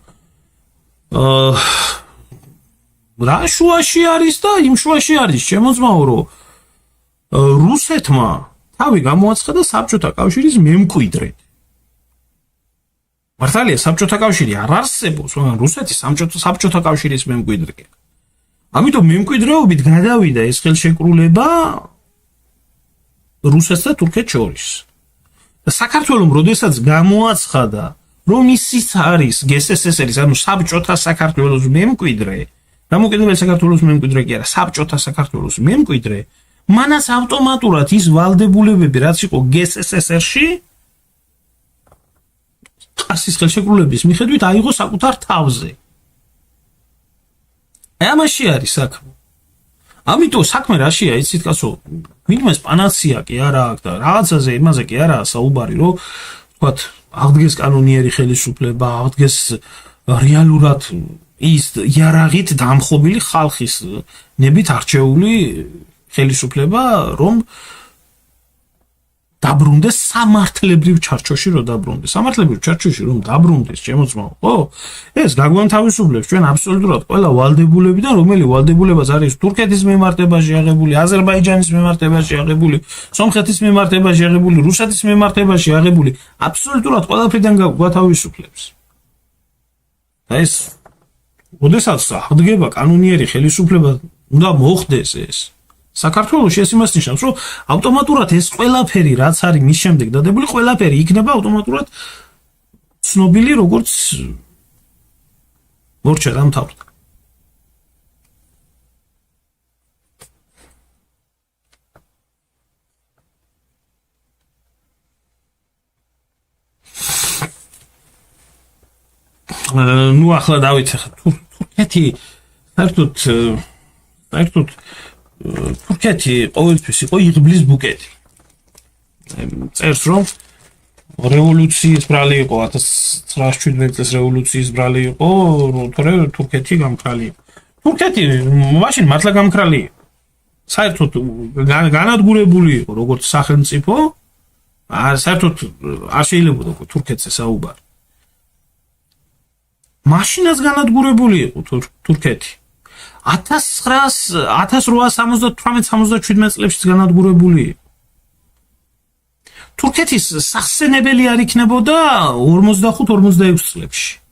რა შუაში არის და იმ შუაში არის, ჩემო ძმაო, რომ რუსეთმა თავი გამოაცხადა საბჭოთა კავშირის მემკვიდრედ. მართალია საბჭოთა კავშირი არ არსებობს, მაგრამ რუსეთი საბჭოთა კავშირის მემკვიდრეა. ამიტომ მემკვიდრეობით გადავიდა ეს ხელშეკრულება რუსეთს და თურქეთს შორის. და საქართველოს როდესაც გამოაცხადა, რომ ისიც არის GSSR-ის, ანუ საბჭოთა საქართველოს მემკვიდრე, დამოუკიდებელ საქართველოს მემკვიდრე კი არა, საბჭოთა საქართველოს მემკვიდრე, მანაც ავტომატურად ის ვალდებულებები, რაც იყო GSSR-ში, ყარსის ხელშეკრულების მიხედვით აიღო საკუთარ თავზე. ამაში არის საქმე. ამიტომ საქმე რაშია, იცით კაცო, ვინმეს პანაცია კი არა აქვს და რაღაცაზე იმაზე კი არაა საუბარი, რომ თქვათ, აღდგეს კანონიერი ხელისუფლება, აღდგეს რეალურად ის იარაღით დამხობილი ხალხის ნებით არჩეული ხელისუფლება, რომ დაბრუნდეს სამართლებრივ ჩარჩოში რომ დაბრუნდეს. სამართლებრივ ჩარჩოში რომ დაბრუნდეს, ჩემო ძმაო, ხო? ეს გაგვანთავისუფლებს ჩვენ აბსოლუტურად ყველა ვალდებულებიდან, რომელი ვალდებულებაც არის თურქეთის მიმართებაში აღებული, აზერბაიჯანის მიმართებაში აღებული, სომხეთის მიმართებაში აღებული, რუსეთის მიმართებაში აღებული, აბსოლუტურად ყველაფრიდან გვათავისუფლებს. ეს როდესაც აღდგება კანონიერი ხელისუფლება, უნდა მოხდეს ეს. საქართველოში ეს იმას ნიშნავს, რომ ავტომატურად ეს ყველაფერი, რაც არის მის შემდეგ დადებული, ყველაფერი იქნება ავტომატურად ცნობილი, როგორც მორჩა დამთავრდა. ნუ ახლა დავით თურქეთი საერთოდ თურქეთი ყოველთვის იყო იღბლის ბუკეტი. წერს რომ რევოლუციის ბრალი იყო 1917 წლის რევოლუციის ბრალი იყო, თორე თურქეთი გამქრალი იყო. თურქეთი მაშინ მართლა გამქრალი იყო. საერთოდ განადგურებული იყო როგორც სახელმწიფო, საერთოდ არ შეიძლება თურქეთზე საუბარი. მაშინაც განადგურებული იყო თურქეთი. 1878-77 წლებში განადგურებული. თურქეთის სახსენებელი არ იქნებოდა 45-46 წლებში.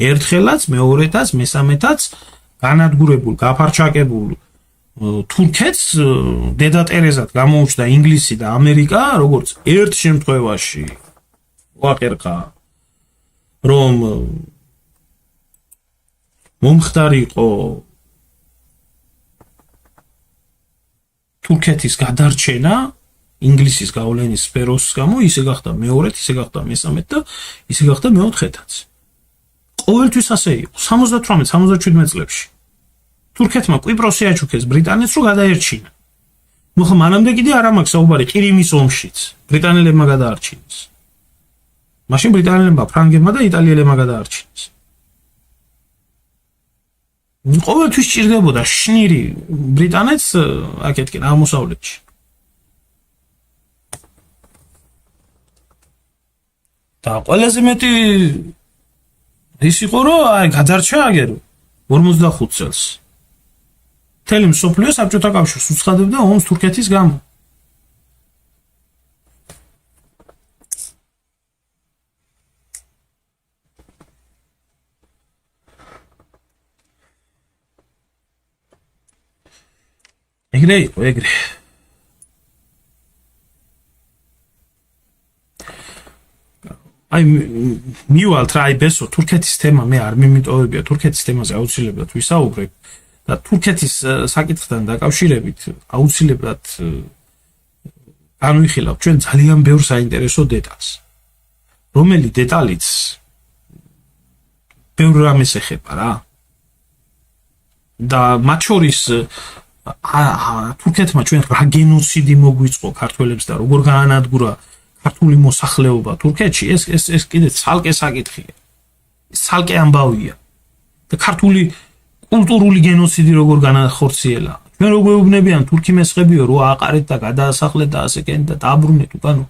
ერთხელაც, მეორეთაც, მესამეთაც განადგურებულ, გაფარჩაკებულ თურქეთს დედა ტერეზად გამოუჩნდა ინგლისი და ამერიკა, როგორც ერთ შემთხვევაში ვაყერყა, რომ მომხდარიყო თურქეთის გადარჩენა ინგლისის გავლენის სფეროს გამო, ისე გახდა მეორეთ, ისე გახდა მესამეთ და ისე გახდა მეოთხეთაც. ყოველთვის ასე იყო 78-77 წლებში. თურქეთმა კვიპროსი აჩუქეს ბრიტანეთს, რომ გადაერჩინა. ნუ ხომ მანამდე კიდე არ ამაქვს საუბარი ყირიმის ომშიც. ბრიტანელებმა გადაარჩინეს. მაშინ ბრიტანელებმა, ფრანგებმა და იტალიელებმა გადაარჩინეს. ყოველთვის ჭირდებოდა შნირი ბრიტანეთს აქეთკენ აღმოსავლეთში. და ყველაზე მეტი ის იყო, რომ გადარჩა აგერო 45 წელს. მთელი მსოფლიო საბჭოთა კავშირს უცხადებდა ომს თურქეთის გამო. ეგრე იყო, ეგრე. აი მივალთ რა, აი ბესო თურქეთის თემა მე არ მიმიტოვებია, თურქეთის თემაზე აუცილებლად ვისაუბრებ და თურქეთის საკითხთან დაკავშირებით აუცილებლად განვიხილავ ჩვენ ძალიან ბევრ საინტერესო დეტალს, რომელი დეტალიც ბევრ რამეს ეხება რა. და მათ შორის თურქეთმა ჩვენ რა გენოციდი მოგვიწყო ქართველებს და როგორ გაანადგურა ქართული მოსახლეობა თურქეთში, ეს კიდე ცალკე საკითხია. ცალკე ამბავია. და ქართული კულტურული გენოციდი როგორ განახორციელა. ჩვენ როგორ ვუბნებიან თურქი მესხებიო, რო აყარეთ და გადაასახლეთ და ასე კენ და დაბრუნეთ უკანო.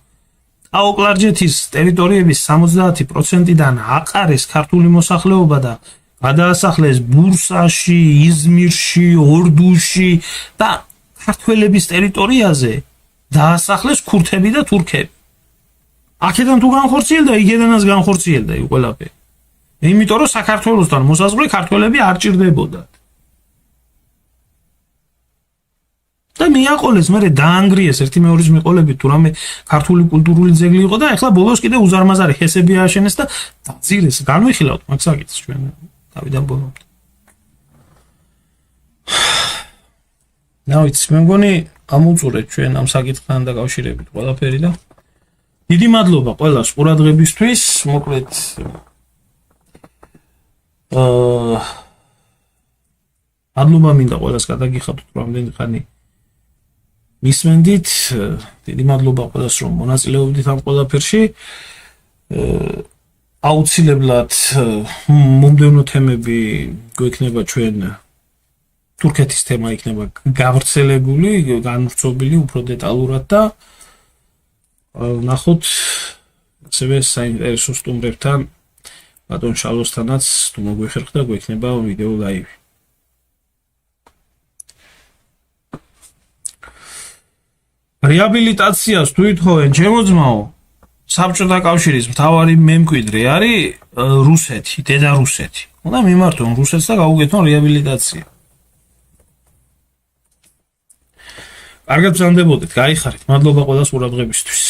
აოკლარჯეთის ტერიტორიების 70%-დან აყარეს ქართული მოსახლეობა და გადაასახლეს ბურსაში, იზმირში, ორდუში და ქართველების ტერიტორიაზე დაასახლეს ქურთები და თურქები. აქედან თუ განხორციელდა, იქედანაც განხორციელდა იქ ყველაფერი. იმიტომ რომ საქართველოსთან მოსაზღვრე ქართველები არ ჭირდებოდათ. და მიაყოლეს, მე დაანგრიეს ერთი მეორის მიყოლებით თუ რამე ქართული კულტურული ძეგლი იყო და ახლა ბოლოს კიდე უზარმაზარი ჰესები ააშენეს და დაძირეს. განვიხილავთ მაგ საკითხს ჩვენ თავიდან ბოლომდე. ნაიც მე მგონი ამოვწურეთ ჩვენ ამ საკითხთან დაკავშირებით ყველაფერი და დიდი მადლობა ყველას ყურადღებისთვის. მოკლედ მადლობა მინდა ყველას გადაგიხადოთ რამდენი ხანი მისმენდით. დიდი მადლობა ყველას რომ მონაწილეობდით ამ ყველაფერში. აუცილებლად მომდევნო თემები გვექნება ჩვენ თურქეთის თემა იქნება გავრცელებული, განვრცობილი უფრო დეტალურად და ნახოთ ასევე საინტერესო სტუმრებთან ბატონ შალოსთანაც თუ მოგვიხერხდა გვექნება ვიდეო ლაივი. რეაბილიტაციას თუ ითხოვენ ჩემო ძმაო, საბჭოთა კავშირის მთავარი მემკვიდრე არის რუსეთი, დედა რუსეთი. უნდა მიმართონ რუსეთს და გაუგეთონ რეაბილიტაცია. კარგად ბრძანდებოდეთ, გაიხარით. მადლობა ყველას ყურადღებისთვის.